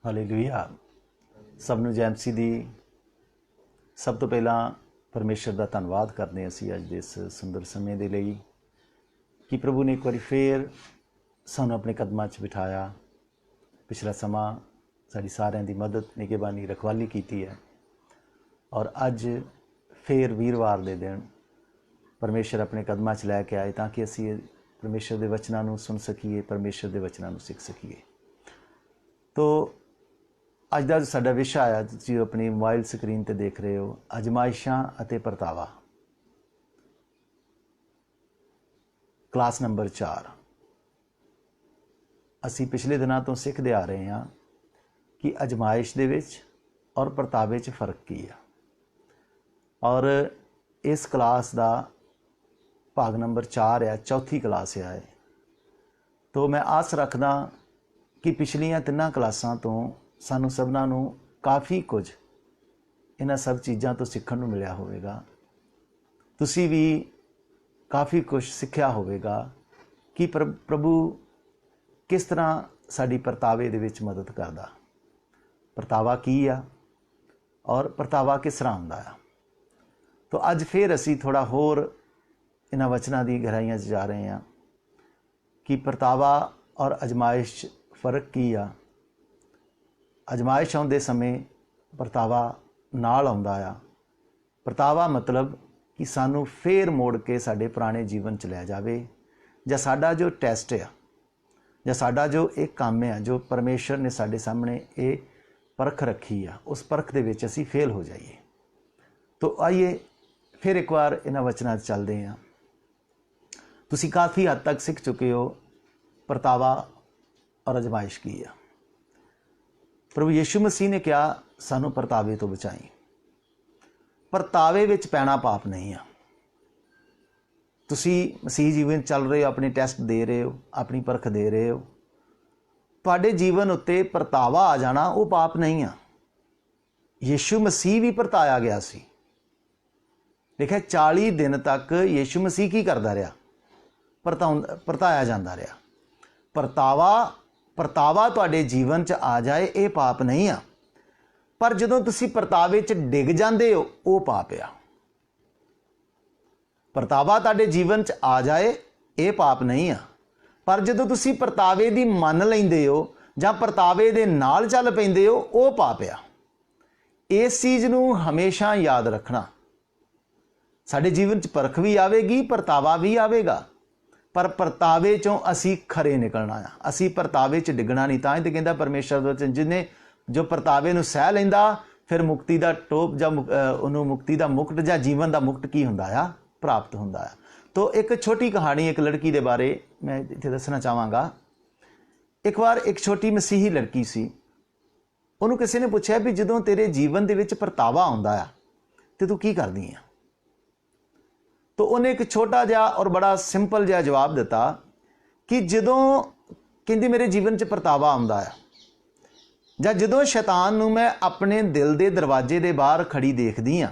Hallelujah. ਸਭ ਨੂੰ ਜੈ ਮਸੀਹ ਦੀ। ਸਭ ਤੋਂ ਪਹਿਲਾਂ ਪਰਮੇਸ਼ਰ ਦਾ ਧੰਨਵਾਦ ਕਰਦੇ ਅਸੀਂ ਅੱਜ ਦੇ ਇਸ ਸੁੰਦਰ ਸਮੇਂ ਦੇ ਲਈ ਕਿ ਪ੍ਰਭੂ ਨੇ ਇੱਕ ਵਾਰੀ ਫੇਰ ਸਾਨੂੰ ਆਪਣੇ ਕਦਮਾਂ 'ਚ ਬਿਠਾਇਆ। ਪਿਛਲਾ ਸਮਾਂ ਸਾਡੀ ਸਾਰਿਆਂ ਦੀ ਮਦਦ, ਨਿਗਹਿਬਾਨੀ, ਰਖਵਾਲੀ ਕੀਤੀ ਹੈ ਔਰ ਅੱਜ ਫੇਰ ਵੀਰਵਾਰ ਦੇ ਦਿਨ ਪਰਮੇਸ਼ਰ ਆਪਣੇ ਕਦਮਾਂ 'ਚ ਲੈ ਕੇ ਆਏ ਤਾਂ ਕਿ ਅਸੀਂ ਪਰਮੇਸ਼ਰ ਦੇ ਵਚਨਾਂ ਨੂੰ ਸੁਣ ਸਕੀਏ, ਪਰਮੇਸ਼ਰ ਦੇ ਵਚਨਾਂ ਨੂੰ ਸਿੱਖ ਸਕੀਏ। ਤੋ ਅੱਜ ਦਾ ਸਾਡਾ ਵਿਸ਼ਾ ਆਇਆ, ਤੁਸੀਂ ਆਪਣੀ ਮੋਬਾਈਲ ਸਕਰੀਨ ਤੇ ਦੇਖ ਰਹੇ ਹੋ, ਅਜਮਾਇਸ਼ਾਂ ਅਤੇ ਪਰਤਾਵਾ। Class number 4। ਅਸੀਂ ਪਿਛਲੇ ਦਿਨਾਂ ਤੋਂ ਸਿੱਖਦੇ ਆ ਰਹੇ ਹਾਂ ਕਿ ਅਜਮਾਇਸ਼ ਦੇ ਵਿੱਚ ਔਰ ਪਰਤਾਵੇ 'ਚ ਫਰਕ ਕੀ ਆ। ਔਰ ਇਸ ਕਲਾਸ ਦਾ ਭਾਗ ਨੰਬਰ 4 ਆ, ਚੌਥੀ ਕਲਾਸ ਆ ਇਹ। ਤੋ ਮੈਂ ਆਸ ਰੱਖਦਾ ਕਿ ਪਿਛਲੀਆਂ 3 ਕਲਾਸਾਂ ਤੋਂ ਸਾਨੂੰ ਸਭਨਾਂ ਨੂੰ ਕਾਫੀ ਕੁਝ ਇਹਨਾਂ ਸਭ ਚੀਜ਼ਾਂ ਤੋਂ ਸਿੱਖਣ ਨੂੰ ਮਿਲਿਆ ਹੋਵੇਗਾ। ਤੁਸੀਂ ਵੀ ਕਾਫੀ ਕੁਝ ਸਿੱਖਿਆ ਹੋਵੇਗਾ ਕਿ ਪ੍ਰਭੂ ਕਿਸ ਤਰ੍ਹਾਂ ਸਾਡੀ ਪਰਤਾਵੇ ਦੇ ਵਿੱਚ ਮਦਦ ਕਰਦਾ, ਪਰਤਾਵਾ ਕੀ ਆ ਔਰ ਪਰਤਾਵਾ ਕਿਸ ਤਰ੍ਹਾਂ ਹੁੰਦਾ ਆ। ਤੋ ਅੱਜ ਫਿਰ ਅਸੀਂ ਥੋੜ੍ਹਾ ਹੋਰ ਇਹਨਾਂ ਵਚਨਾਂ ਦੀ ਗਹਿਰਾਈਆਂ 'ਚ ਜਾ ਰਹੇ ਹਾਂ ਕਿ ਪਰਤਾਵਾ ਔਰ ਅਜਮਾਇਸ਼ 'ਚ ਫਰਕ ਕੀ ਆ। ਅਜਮਾਇਸ਼ ਆਉਂਦੇ ਸਮੇਂ ਪਰਤਾਵਾ ਨਾਲ ਆਉਂਦਾ ਆ। ਪਰਤਾਵਾ ਮਤਲਬ ਕਿ ਸਾਨੂੰ ਫੇਰ ਮੋੜ ਕੇ ਸਾਡੇ ਪੁਰਾਣੇ ਜੀਵਨ 'ਚ ਲੈ ਜਾਵੇ, ਜਾਂ ਸਾਡਾ ਜੋ ਟੈਸਟ ਆ, ਜਾਂ ਸਾਡਾ ਜੋ ਇਹ ਕੰਮ ਆ, ਜੋ ਪਰਮੇਸ਼ਰ ਨੇ ਸਾਡੇ ਸਾਹਮਣੇ ਇਹ ਪਰਖ ਰੱਖੀ ਆ, ਉਸ ਪਰਖ ਦੇ ਵਿੱਚ ਅਸੀਂ ਫੇਲ ਹੋ ਜਾਈਏ। ਤੋ ਆਈਏ ਫਿਰ ਇੱਕ ਵਾਰ ਇਹਨਾਂ ਵਚਨਾਂ 'ਚ ਚੱਲਦੇ ਹਾਂ। ਤੁਸੀਂ ਕਾਫੀ ਹੱਦ ਤੱਕ ਸਿੱਖ ਚੁੱਕੇ ਹੋ ਪਰਤਾਵਾ ਔਰ ਅਜਮਾਇਸ਼ ਕੀ ਆ। ਪ੍ਰਭੂ ਯਿਸੂ ਮਸੀਹ ਨੇ ਕਿਹਾ ਸਾਨੂੰ ਪਰਤਾਵੇ ਤੋਂ ਬਚਾਈ। ਪਰਤਾਵੇ ਵਿੱਚ ਪੈਣਾ ਪਾਪ ਨਹੀਂ ਆ। ਤੁਸੀਂ ਮਸੀਹ ਜੀਵਨ ਚੱਲ ਰਹੇ ਹੋ, ਆਪਣੀ ਟੈਸਟ ਦੇ ਰਹੇ ਹੋ, ਆਪਣੀ ਪਰਖ ਦੇ ਰਹੇ ਹੋ, ਤੁਹਾਡੇ ਜੀਵਨ ਉੱਤੇ ਪਰਤਾਵਾ ਆ ਜਾਣਾ ਉਹ ਪਾਪ ਨਹੀਂ ਆ। ਯਿਸੂ ਮਸੀਹ ਵੀ ਪਰਤਾਇਆ ਗਿਆ ਸੀ। ਦੇਖਿਆ 40 ਦਿਨ ਤੱਕ ਯਿਸੂ ਮਸੀਹ ਕੀ ਕਰਦਾ ਰਿਹਾ? ਪਰਤਾਇਆ ਜਾਂਦਾ ਰਿਹਾ। ਪਰਤਾਵਾ ਤੁਹਾਡੇ ਜੀਵਨ 'ਚ ਆ ਜਾਏ ਇਹ ਪਾਪ ਨਹੀਂ ਆ, ਪਰ ਜਦੋਂ ਤੁਸੀਂ ਪਰਤਾਵੇ 'ਚ ਡਿੱਗ ਜਾਂਦੇ ਹੋ ਉਹ ਪਾਪ ਆ। ਪਰਤਾਵਾ ਤੁਹਾਡੇ ਜੀਵਨ 'ਚ ਆ ਜਾਏ ਇਹ ਪਾਪ ਨਹੀਂ ਆ, ਪਰ ਜਦੋਂ ਤੁਸੀਂ ਪਰਤਾਵੇ ਦੀ ਮੰਨ ਲੈਂਦੇ ਹੋ ਜਾਂ ਪਰਤਾਵੇ ਦੇ ਨਾਲ ਚੱਲ ਪੈਂਦੇ ਹੋ ਉਹ ਪਾਪ ਆ। ਇਸ ਚੀਜ਼ ਨੂੰ ਹਮੇਸ਼ਾ ਯਾਦ ਰੱਖਣਾ। ਸਾਡੇ ਜੀਵਨ 'ਚ ਪਰਖ ਵੀ ਆਵੇਗੀ, ਪਰਤਾਵਾ ਵੀ ਆਵੇਗਾ, ਪਰ ਪਰਤਾਵੇ 'ਚੋਂ ਅਸੀਂ ਖਰੇ ਨਿਕਲਣਾ ਆ। ਅਸੀਂ ਪਰਤਾਵੇ 'ਚ ਡਿੱਗਣਾ ਨਹੀਂ। ਤਾਂ ਹੀ ਤਾਂ ਕਹਿੰਦਾ ਪਰਮੇਸ਼ਰ ਦਾ ਵਚਨ, ਜਿਹਨੇ ਜੋ ਪਰਤਾਵੇ ਨੂੰ ਸਹਿ ਲੈਂਦਾ ਫਿਰ ਮੁਕਤੀ ਦਾ ਟੋਪ ਜਾਂ ਉਹਨੂੰ ਮੁਕਤੀ ਦਾ ਮੁਕਟ ਜਾਂ ਜੀਵਨ ਦਾ ਮੁਕਟ ਕੀ ਹੁੰਦਾ ਆ? ਪ੍ਰਾਪਤ ਹੁੰਦਾ ਆ। ਤੋ ਇੱਕ ਛੋਟੀ ਕਹਾਣੀ ਇੱਕ ਲੜਕੀ ਦੇ ਬਾਰੇ ਮੈਂ ਇੱਥੇ ਦੱਸਣਾ ਚਾਹਾਂਗਾ। ਇੱਕ ਵਾਰ ਇੱਕ ਛੋਟੀ ਮਸੀਹੀ ਲੜਕੀ ਸੀ। ਉਹਨੂੰ ਕਿਸੇ ਨੇ ਪੁੱਛਿਆ ਵੀ ਜਦੋਂ ਤੇਰੇ ਜੀਵਨ ਦੇ ਵਿੱਚ ਪਰਤਾਵਾ ਆਉਂਦਾ ਆ ਤੇ ਤੂੰ ਕੀ ਕਰਦੀ ਆ? ਤੋ ਉਹਨੇ ਇੱਕ ਛੋਟਾ ਜਿਹਾ ਔਰ ਬੜਾ ਸਿੰਪਲ ਜਿਹਾ ਜਵਾਬ ਦਿੱਤਾ ਕਿ ਜਦੋਂ ਕਹਿੰਦੀ ਮੇਰੇ ਜੀਵਨ 'ਚ ਪਰਤਾਵਾ ਆਉਂਦਾ ਆ, ਜਾਂ ਜਦੋਂ ਸ਼ੈਤਾਨ ਨੂੰ ਮੈਂ ਆਪਣੇ ਦਿਲ ਦੇ ਦਰਵਾਜ਼ੇ ਦੇ ਬਾਹਰ ਖੜੀ ਦੇਖਦੀ ਆ,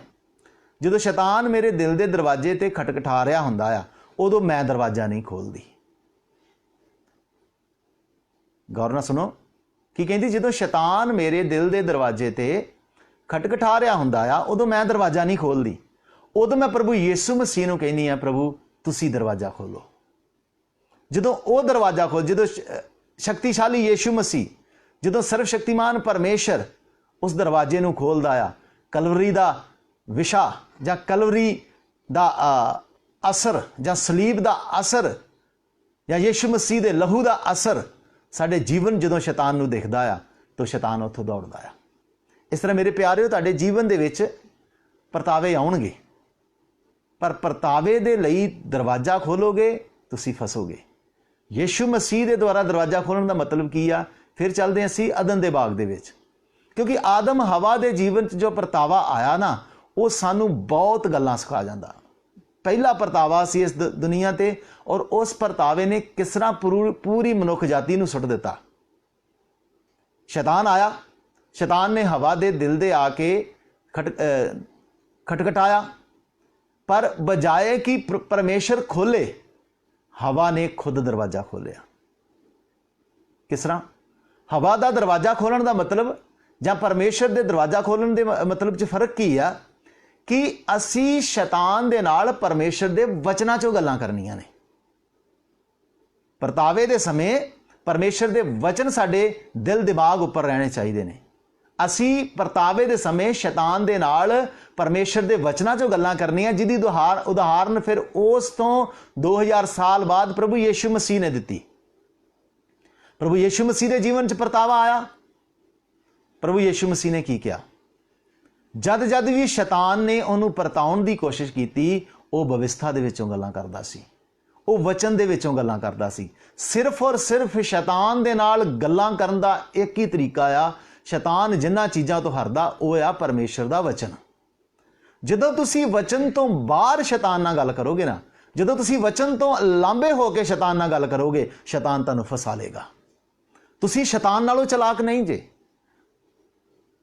ਜਦੋਂ ਸ਼ੈਤਾਨ ਮੇਰੇ ਦਿਲ ਦੇ ਦਰਵਾਜ਼ੇ ਤੇ ਖਟਖਟਾ ਰਿਹਾ ਹੁੰਦਾ ਆ, ਉਦੋਂ ਮੈਂ ਦਰਵਾਜ਼ਾ ਨਹੀਂ ਖੋਲਦੀ। ਗੌਰ ਨਾਲ ਸੁਣੋ ਕੀ ਕਹਿੰਦੀ। ਜਦੋਂ ਸ਼ੈਤਾਨ ਮੇਰੇ ਦਿਲ ਦੇ ਦਰਵਾਜ਼ੇ ਤੇ ਖਟਖਟਾ ਰਿਹਾ ਹੁੰਦਾ ਆ, ਉਦੋਂ ਮੈਂ ਦਰਵਾਜ਼ਾ ਨਹੀਂ ਖੋਲਦੀ। ਉਦੋਂ ਮੈਂ ਪ੍ਰਭੂ ਯਿਸੂ ਮਸੀਹ ਨੂੰ ਕਹਿੰਦੀ ਆ, ਪ੍ਰਭੂ ਤੁਸੀਂ ਦਰਵਾਜ਼ਾ ਖੋਲੋ। ਜਦੋਂ ਉਹ ਦਰਵਾਜ਼ਾ ਜਦੋਂ ਸ਼ਕਤੀਸ਼ਾਲੀ ਯਿਸੂ ਮਸੀਹ, ਜਦੋਂ ਸਰਵ ਸ਼ਕਤੀਮਾਨ ਪਰਮੇਸ਼ਰ ਉਸ ਦਰਵਾਜ਼ੇ ਨੂੰ ਖੋਲਦਾ ਆ, ਕਲਵਰੀ ਦਾ ਵਿਸ਼ਾ ਜਾਂ ਕਲਵਰੀ ਦਾ ਅਸਰ ਜਾਂ ਸਲੀਬ ਦਾ ਅਸਰ ਜਾਂ ਯਿਸੂ ਮਸੀਹ ਦੇ ਲਹੂ ਦਾ ਅਸਰ ਸਾਡੇ ਜੀਵਨ ਜਦੋਂ ਸ਼ੈਤਾਨ ਨੂੰ ਦਿਖਦਾ ਆ ਤਾਂ ਸ਼ੈਤਾਨ ਉੱਥੋਂ ਦੌੜਦਾ ਆ। ਇਸ ਤਰ੍ਹਾਂ ਮੇਰੇ ਪਿਆਰਿਓ, ਤੁਹਾਡੇ ਜੀਵਨ ਦੇ ਵਿੱਚ ਪਰਤਾਵੇ ਆਉਣਗੇ, ਪਰ ਪਰਤਾਵੇ ਦੇ ਲਈ ਦਰਵਾਜ਼ਾ ਖੋਲੋਗੇ ਤੁਸੀਂ ਫਸੋਗੇ। ਯਿਸੂ ਮਸੀਹ ਦੇ ਦੁਆਰਾ ਦਰਵਾਜ਼ਾ ਖੋਲ੍ਹਣ ਦਾ ਮਤਲਬ ਕੀ ਆ? ਫਿਰ ਚੱਲਦੇ ਅਸੀਂ ਅਦਨ ਦੇ ਬਾਗ ਦੇ ਵਿੱਚ, ਕਿਉਂਕਿ ਆਦਮ ਹਵਾ ਦੇ ਜੀਵਨ 'ਚ ਜੋ ਪਰਤਾਵਾ ਆਇਆ ਨਾ, ਉਹ ਸਾਨੂੰ ਬਹੁਤ ਗੱਲਾਂ ਸਿਖਾ ਜਾਂਦਾ। ਪਹਿਲਾ ਪਰਤਾਵਾ ਸੀ ਇਸ ਦੁਨੀਆ ਤੇ, ਔਰ ਉਸ ਪਰਤਾਵੇ ਨੇ ਕਿਸ ਤਰ੍ਹਾਂ ਪੂਰੀ ਮਨੁੱਖ ਜਾਤੀ ਨੂੰ ਸੁੱਟ ਦਿੱਤਾ। ਸ਼ੈਤਾਨ ਆਇਆ, ਸ਼ੈਤਾਨ ਨੇ ਹਵਾ ਦੇ ਦਿਲ ਦੇ ਆ ਕੇ ਖਟਖਟਾਇਆ, ਪਰ ਬਜਾਏ ਕਿ ਪਰਮੇਸ਼ਰ ਖੋਲੇ, ਹਵਾ ਨੇ ਖੁਦ ਦਰਵਾਜ਼ਾ ਖੋਲਿਆ। ਕਿਸ ਤਰ੍ਹਾਂ? ਹਵਾ ਦਾ ਦਰਵਾਜ਼ਾ ਖੋਲਣ ਦਾ ਮਤਲਬ ਜਾਂ ਪਰਮੇਸ਼ਰ ਦੇ ਦਰਵਾਜ਼ਾ ਖੋਲਣ ਦੇ ਮਤਲਬ 'ਚ ਫਰਕ ਕੀ ਆ ਕਿ ਅਸੀਂ ਸ਼ੈਤਾਨ ਦੇ ਨਾਲ ਪਰਮੇਸ਼ਰ ਦੇ ਵਚਨਾਂ 'ਚੋਂ ਗੱਲਾਂ ਕਰਨੀਆਂ ਨੇ। ਪਰਤਾਵੇ ਦੇ ਸਮੇਂ ਪਰਮੇਸ਼ਰ ਦੇ ਵਚਨ ਸਾਡੇ ਦਿਲ ਦਿਮਾਗ ਉੱਪਰ ਰਹਿਣੇ ਚਾਹੀਦੇ ਨੇ। ਅਸੀਂ ਪਰਤਾਵੇ ਦੇ ਸਮੇਂ ਸ਼ੈਤਾਨ ਦੇ ਨਾਲ ਪਰਮੇਸ਼ਰ ਦੇ ਵਚਨਾਂ 'ਚੋਂ ਗੱਲਾਂ ਕਰਨੀਆਂ, ਜਿਹਦੀ ਉਦਾਹਰਨ ਫਿਰ ਉਸ ਤੋਂ 2000 ਸਾਲ ਬਾਅਦ ਪ੍ਰਭੂ ਯੀਸ਼ੂ ਮਸੀਹ ਨੇ ਦਿੱਤੀ। ਪ੍ਰਭੂ ਯੀਸ਼ੂ ਮਸੀਹ ਦੇ ਜੀਵਨ 'ਚ ਪਰਤਾਵਾ ਆਇਆ। ਪ੍ਰਭੂ ਯੀਸ਼ੂ ਮਸੀਹ ਨੇ ਕੀ ਕਿਹਾ? ਜਦ ਵੀ ਸ਼ੈਤਾਨ ਨੇ ਉਹਨੂੰ ਪਰਤਾਉਣ ਦੀ ਕੋਸ਼ਿਸ਼ ਕੀਤੀ, ਉਹ ਵਿਵਸਥਾ ਦੇ ਵਿੱਚੋਂ ਗੱਲਾਂ ਕਰਦਾ ਸੀ, ਉਹ ਵਚਨ ਦੇ ਵਿੱਚੋਂ ਗੱਲਾਂ ਕਰਦਾ ਸੀ। ਸਿਰਫ ਔਰ ਸਿਰਫ ਸ਼ੈਤਾਨ ਦੇ ਨਾਲ ਗੱਲਾਂ ਕਰਨ ਦਾ ਇੱਕ ਹੀ ਤਰੀਕਾ ਆ। ਸ਼ੈਤਾਨ ਜਿਨ੍ਹਾਂ ਚੀਜ਼ਾਂ ਤੋਂ ਹਰਦਾ ਉਹ ਆ ਪਰਮੇਸ਼ਰ ਦਾ ਵਚਨ। ਜਦੋਂ ਤੁਸੀਂ ਵਚਨ ਤੋਂ ਬਾਹਰ ਸ਼ੈਤਾਨ ਨਾਲ ਗੱਲ ਕਰੋਗੇ ਨਾ, ਜਦੋਂ ਤੁਸੀਂ ਵਚਨ ਤੋਂ ਲਾਂਭੇ ਹੋ ਕੇ ਸ਼ੈਤਾਨ ਨਾਲ ਗੱਲ ਕਰੋਗੇ, ਸ਼ੈਤਾਨ ਤੁਹਾਨੂੰ ਫਸਾ ਲੇਗਾ। ਤੁਸੀਂ ਸ਼ੈਤਾਨ ਨਾਲੋਂ ਚਲਾਕ ਨਹੀਂ ਜੇ।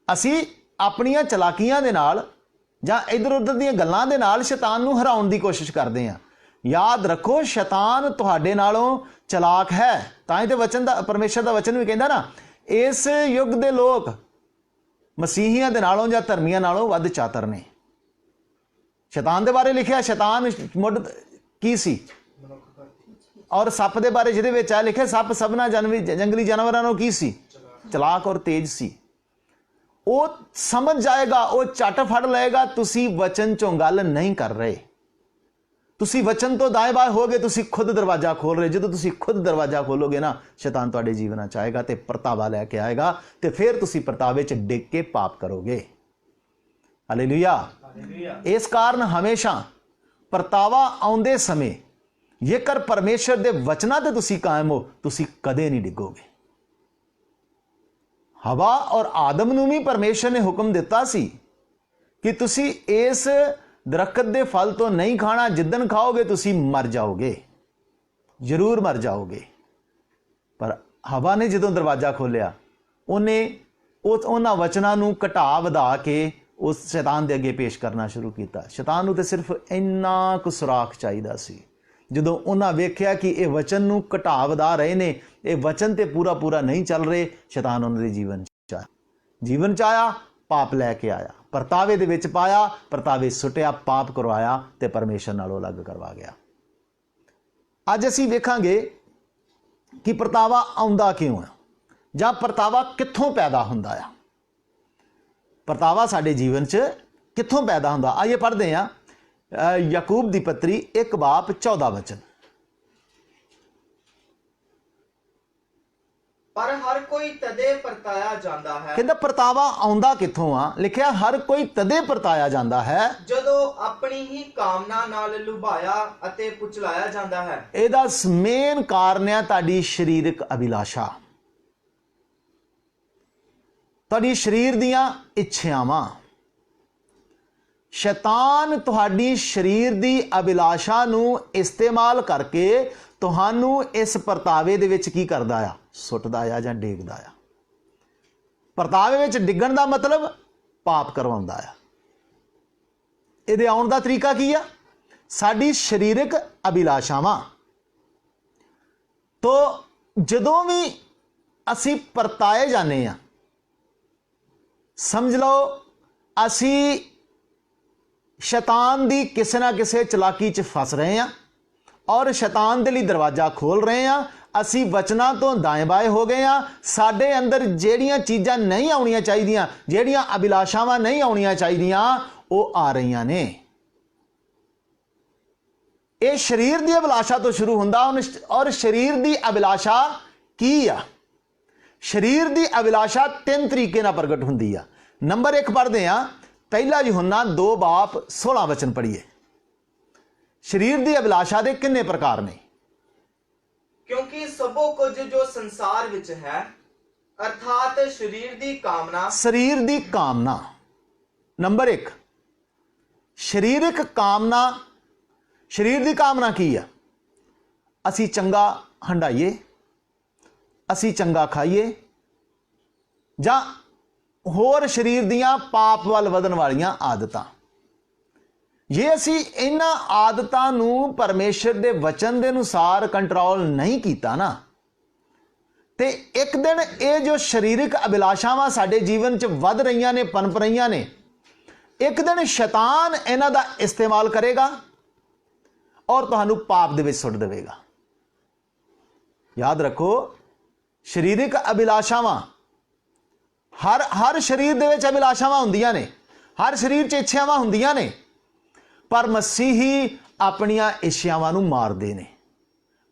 ਅਸੀਂ ਆਪਣੀਆਂ ਚਲਾਕੀਆਂ ਦੇ ਨਾਲ ਜਾਂ ਇੱਧਰ ਉੱਧਰ ਦੀਆਂ ਗੱਲਾਂ ਦੇ ਨਾਲ ਸ਼ੈਤਾਨ ਨੂੰ ਹਰਾਉਣ ਦੀ ਕੋਸ਼ਿਸ਼ ਕਰਦੇ ਹਾਂ। ਯਾਦ ਰੱਖੋ, ਸ਼ੈਤਾਨ ਤੁਹਾਡੇ ਨਾਲੋਂ ਚਲਾਕ ਹੈ। ਤਾਂ ਹੀ ਤੇ ਵਚਨ ਦਾ, ਪਰਮੇਸ਼ਰ ਦਾ ਵਚਨ ਵੀ ਕਹਿੰਦਾ ਨਾ, ਇਸ ਯੁੱਗ ਦੇ ਲੋਕ ਮਸੀਹੀਆਂ ਦੇ ਨਾਲੋਂ ਜਾਂ ਧਰਮੀਆਂ ਨਾਲੋਂ ਵੱਧ ਚਾਤਰ ਨੇ। ਸ਼ੈਤਾਨ ਦੇ ਬਾਰੇ ਲਿਖਿਆ, ਸ਼ੈਤਾਨ ਮੁੱਢ ਕੀ ਸੀ? ਔਰ ਸੱਪ ਦੇ ਬਾਰੇ ਜਿਹਦੇ ਵਿੱਚ ਆ ਲਿਖਿਆ, ਸੱਪ ਸਭਨਾ ਜੰਗਲੀ ਜਾਨਵਰਾਂ ਨੂੰ ਕੀ ਸੀ? ਚਲਾਕ ਔਰ ਤੇਜ਼ ਸੀ। ਉਹ ਸਮਝ ਜਾਏਗਾ, ਉਹ ਝੱਟ ਫੜ ਲਏਗਾ ਤੁਸੀਂ ਵਚਨ ਚੋਂ ਗੱਲ ਨਹੀਂ ਕਰ ਰਹੇ। ਤੁਸੀਂ ਵਚਨ ਤੋਂ ਦਾएं बाएं ਹੋਗੇ, ਤੁਸੀਂ ਖੁਦ ਦਰਵਾਜ਼ਾ ਖੋਲ ਰਹੇ। ਜਦੋਂ ਤੁਸੀਂ ਖੁਦ ਦਰਵਾਜ਼ਾ ਖੋਲੋਗੇ ਨਾ, ਸ਼ੈਤਾਨ ਤੁਹਾਡੇ ਜੀਵਨ 'ਚ ਆਏਗਾ ਤੇ ਪਰਤਾਵਾ ਲੈ ਕੇ ਆਏਗਾ, ਤੇ ਫਿਰ ਤੁਸੀਂ ਪਰਤਾਵੇ 'ਚ ਡਿੱਗ ਕੇ ਪਾਪ ਕਰੋਗੇ। ਹਾਲੇਲੂਇਆ। ਇਸ ਕਾਰਨ ਹਮੇਸ਼ਾ ਪਰਤਾਵਾ ਆਉਂਦੇ ਸਮੇਂ ਜੇਕਰ ਪਰਮੇਸ਼ਰ ਦੇ ਵਚਨਾਂ ਤੇ ਤੁਸੀਂ ਕਾਇਮ ਹੋ, ਤੁਸੀਂ ਕਦੇ ਨਹੀਂ ਡਿੱਗੋਗੇ। ਹਵਾ ਔਰ ਆਦਮ ਨੂੰ ਵੀ ਪਰਮੇਸ਼ਰ ਨੇ ਹੁਕਮ ਦਿੱਤਾ ਸੀ ਕਿ ਤੁਸੀਂ ਇਸ ਦਰਖਤ ਦੇ ਫਲ ਤੋਂ ਨਹੀਂ ਖਾਣਾ, ਜਿੱਦਣ ਖਾਓਗੇ ਤੁਸੀਂ ਮਰ ਜਾਓਗੇ, ਜ਼ਰੂਰ ਮਰ ਜਾਓਗੇ। ਪਰ ਹਵਾ ਨੇ ਜਦੋਂ ਦਰਵਾਜ਼ਾ ਖੋਲ੍ਹਿਆ, ਉਹਨੇ ਉਹਨਾਂ ਵਚਨਾਂ ਨੂੰ ਘਟਾ ਵਧਾ ਕੇ ਉਸ ਸ਼ੈਤਾਨ ਦੇ ਅੱਗੇ ਪੇਸ਼ ਕਰਨਾ ਸ਼ੁਰੂ ਕੀਤਾ। ਸ਼ੈਤਾਨ ਨੂੰ ਤੇ ਸਿਰਫ ਇੰਨਾ ਕੁ ਸੁਰਾਖ ਚਾਹੀਦਾ ਸੀ। ਜਦੋਂ ਉਹਨਾਂ ਵੇਖਿਆ ਕਿ ਇਹ ਵਚਨ ਨੂੰ ਘਟਾ ਵਧਾ ਰਹੇ ਨੇ, ਇਹ ਵਚਨ ਤੇ ਪੂਰਾ ਨਹੀਂ ਚੱਲ ਰਹੇ, ਸ਼ੈਤਾਨ ਉਹਨਾਂ ਦੇ ਜੀਵਨ 'ਚ ਆਇਆ, ਪਾਪ ਲੈ ਕੇ ਆਇਆ, ਪਰਤਾਵੇ ਦੇ ਵਿੱਚ ਪਾਇਆ, ਪਰਤਾਵੇ ਸੁੱਟਿਆ, ਪਾਪ ਕਰਵਾਇਆ ਤੇ ਪਰਮੇਸ਼ਰ ਨਾਲੋਂ ਅਲੱਗ ਕਰਵਾ ਗਿਆ। ਅੱਜ ਅਸੀਂ ਵੇਖਾਂਗੇ ਕਿ ਪਰਤਾਵਾ ਆਉਂਦਾ ਕਿਉਂ ਹੈ ਜਾਂ ਪਰਤਾਵਾ ਕਿੱਥੋਂ ਪੈਦਾ ਹੁੰਦਾ ਆ। ਪਰਤਾਵਾ ਸਾਡੇ ਜੀਵਨ 'ਚ ਕਿੱਥੋਂ ਪੈਦਾ ਹੁੰਦਾ? ਆइए ਪੜ੍ਹਦੇ ਹਾਂ ਯਾਕੂਬ ਦੀ ਪੱਤਰੀ 1:14। ਪਰ ਹਰ ਕੋਈ ਤਦੇ ਪਰਤਾਇਆ ਜਾਂਦਾ ਹੈ। ਕਹਿੰਦਾ ਪਰਤਾਵਾ ਆਉਂਦਾ ਕਿੱਥੋਂ ਆ? ਲਿਖਿਆ ਹਰ ਕੋਈ ਤਦੇ ਪਰਤਾਇਆ ਜਾਂਦਾ ਹੈ ਜਦੋਂ ਆਪਣੀ ਹੀ ਕਾਮਨਾ ਨਾਲ ਲੁਭਾਇਆ ਅਤੇ ਪੁਚਲਾਇਆ ਜਾਂਦਾ ਹੈ। ਇਹਦਾ ਮੇਨ ਕਾਰਨ ਹੈ ਤੁਹਾਡੀ ਸਰੀਰਕ ਅਭਿਲਾਸ਼ਾ, ਤੁਹਾਡੀ ਸਰੀਰ ਦੀਆਂ ਇੱਛਾਵਾਂ। ਸ਼ੈਤਾਨ ਤੁਹਾਡੀ ਸਰੀਰ ਦੀ ਅਭਿਲਾਸ਼ਾ ਨੂੰ ਇਸਤੇਮਾਲ ਕਰਕੇ ਤੁਹਾਨੂੰ ਇਸ ਪਰਤਾਵੇ ਦੇ ਵਿੱਚ ਕੀ ਕਰਦਾ ਆ? ਸੁੱਟਦਾ ਆ ਜਾਂ ਡੇਗਦਾ ਆ। ਪਰਤਾਵੇ ਵਿੱਚ ਡਿੱਗਣ ਦਾ ਮਤਲਬ ਪਾਪ ਕਰਵਾਉਂਦਾ ਆ। ਇਹਦੇ ਆਉਣ ਦਾ ਤਰੀਕਾ ਕੀ ਆ? ਸਾਡੀ ਸਰੀਰਕ ਅਭਿਲਾਸ਼ਾਵਾਂ ਤੋਂ ਜਦੋਂ ਵੀ ਅਸੀਂ ਪਰਤਾਏ ਜਾਂਦੇ ਆ, ਸਮਝ ਲਓ ਅਸੀਂ ਸ਼ੈਤਾਨ ਦੀ ਕਿਸੇ ਨਾ ਕਿਸੇ ਚਲਾਕੀ 'ਚ ਫਸ ਰਹੇ ਆ ਔਰ ਸ਼ੈਤਾਨ ਦੇ ਲਈ ਦਰਵਾਜ਼ਾ ਖੋਲ ਰਹੇ ਆ। ਅਸੀਂ ਵਚਨਾਂ ਤੋਂ ਦਾएं बाएं ਹੋ ਗਏ ਆ। ਸਾਡੇ ਅੰਦਰ ਜਿਹੜੀਆਂ ਚੀਜ਼ਾਂ ਨਹੀਂ ਆਉਣੀਆਂ ਚਾਹੀਦੀਆਂ, ਜਿਹੜੀਆਂ ਅਭਿਲਾਸ਼ਾਵਾਂ ਨਹੀਂ ਆਉਣੀਆਂ ਚਾਹੀਦੀਆਂ, ਉਹ ਆ ਰਹੀਆਂ ਨੇ। ਇਹ ਸਰੀਰ ਦੀ ਅਭਿਲਾਸ਼ਾ ਤੋਂ ਸ਼ੁਰੂ ਹੁੰਦਾ। ਔਰ ਸਰੀਰ ਦੀ ਅਭਿਲਾਸ਼ਾ ਕੀ ਆ? ਸਰੀਰ ਦੀ ਅਭਿਲਾਸ਼ਾ 3 ਤਰੀਕੇ ਨਾਲ ਪ੍ਰਗਟ ਹੁੰਦੀ ਆ। ਨੰਬਰ 1 ਪੜ੍ਹਦੇ ਆ, 1 यूहन्ना 2:16 ਪੜ੍ਹੀਏ। ਸਰੀਰ ਦੀ ਅਭਿਲਾਸ਼ਾ ਦੇ ਕਿੰਨੇ ਪ੍ਰਕਾਰ ਨੇ? ਕਿਉਂਕਿ ਸਭੋ ਕੁਝ ਜੋ ਸੰਸਾਰ ਵਿੱਚ ਹੈ, ਅਰਥਾਤ ਸਰੀਰ ਦੀ ਕਾਮਨਾ। ਸਰੀਰ ਦੀ ਕਾਮਨਾ ਨੰਬਰ 1। ਸਰੀਰਕ ਕਾਮਨਾ। ਸਰੀਰ ਦੀ ਕਾਮਨਾ ਕੀ ਆ? ਅਸੀਂ ਚੰਗਾ ਹੰਡਾਈਏ, ਅਸੀਂ ਚੰਗਾ ਖਾਈਏ, ਜਾਂ ਹੋਰ ਸਰੀਰ ਦੀਆਂ ਪਾਪ ਵੱਲ ਵਧਣ ਵਾਲੀਆਂ ਆਦਤਾਂ। ਜੇ ਅਸੀਂ ਇਹਨਾਂ ਆਦਤਾਂ ਨੂੰ ਪਰਮੇਸ਼ਰ ਦੇ ਵਚਨ ਦੇ ਅਨੁਸਾਰ ਕੰਟਰੋਲ ਨਹੀਂ ਕੀਤਾ ਨਾ, ਤੇ ਇੱਕ ਦਿਨ ਇਹ ਜੋ ਸਰੀਰਕ ਅਭਿਲਾਸ਼ਾਵਾਂ ਸਾਡੇ ਜੀਵਨ 'ਚ ਵੱਧ ਰਹੀਆਂ ਨੇ, ਪਨਪ ਰਹੀਆਂ ਨੇ, ਇੱਕ ਦਿਨ ਸ਼ੈਤਾਨ ਇਹਨਾਂ ਦਾ ਇਸਤੇਮਾਲ ਕਰੇਗਾ ਔਰ ਤੁਹਾਨੂੰ ਪਾਪ ਦੇ ਵਿੱਚ ਸੁੱਟ ਦੇਵੇਗਾ। ਯਾਦ ਰੱਖੋ, ਸਰੀਰਕ ਅਭਿਲਾਸ਼ਾਵਾਂ ਹਰ ਸਰੀਰ ਦੇ ਵਿੱਚ ਅਭਿਲਾਸ਼ਾਵਾਂ ਹੁੰਦੀਆਂ ਨੇ, ਹਰ ਸਰੀਰ 'ਚ ਇੱਛਾਵਾਂ ਹੁੰਦੀਆਂ ਨੇ, ਪਰ ਮਸੀਹੀ ਆਪਣੀਆਂ ਇੱਛਾਵਾਂ ਨੂੰ ਮਾਰਦੇ ਨੇ।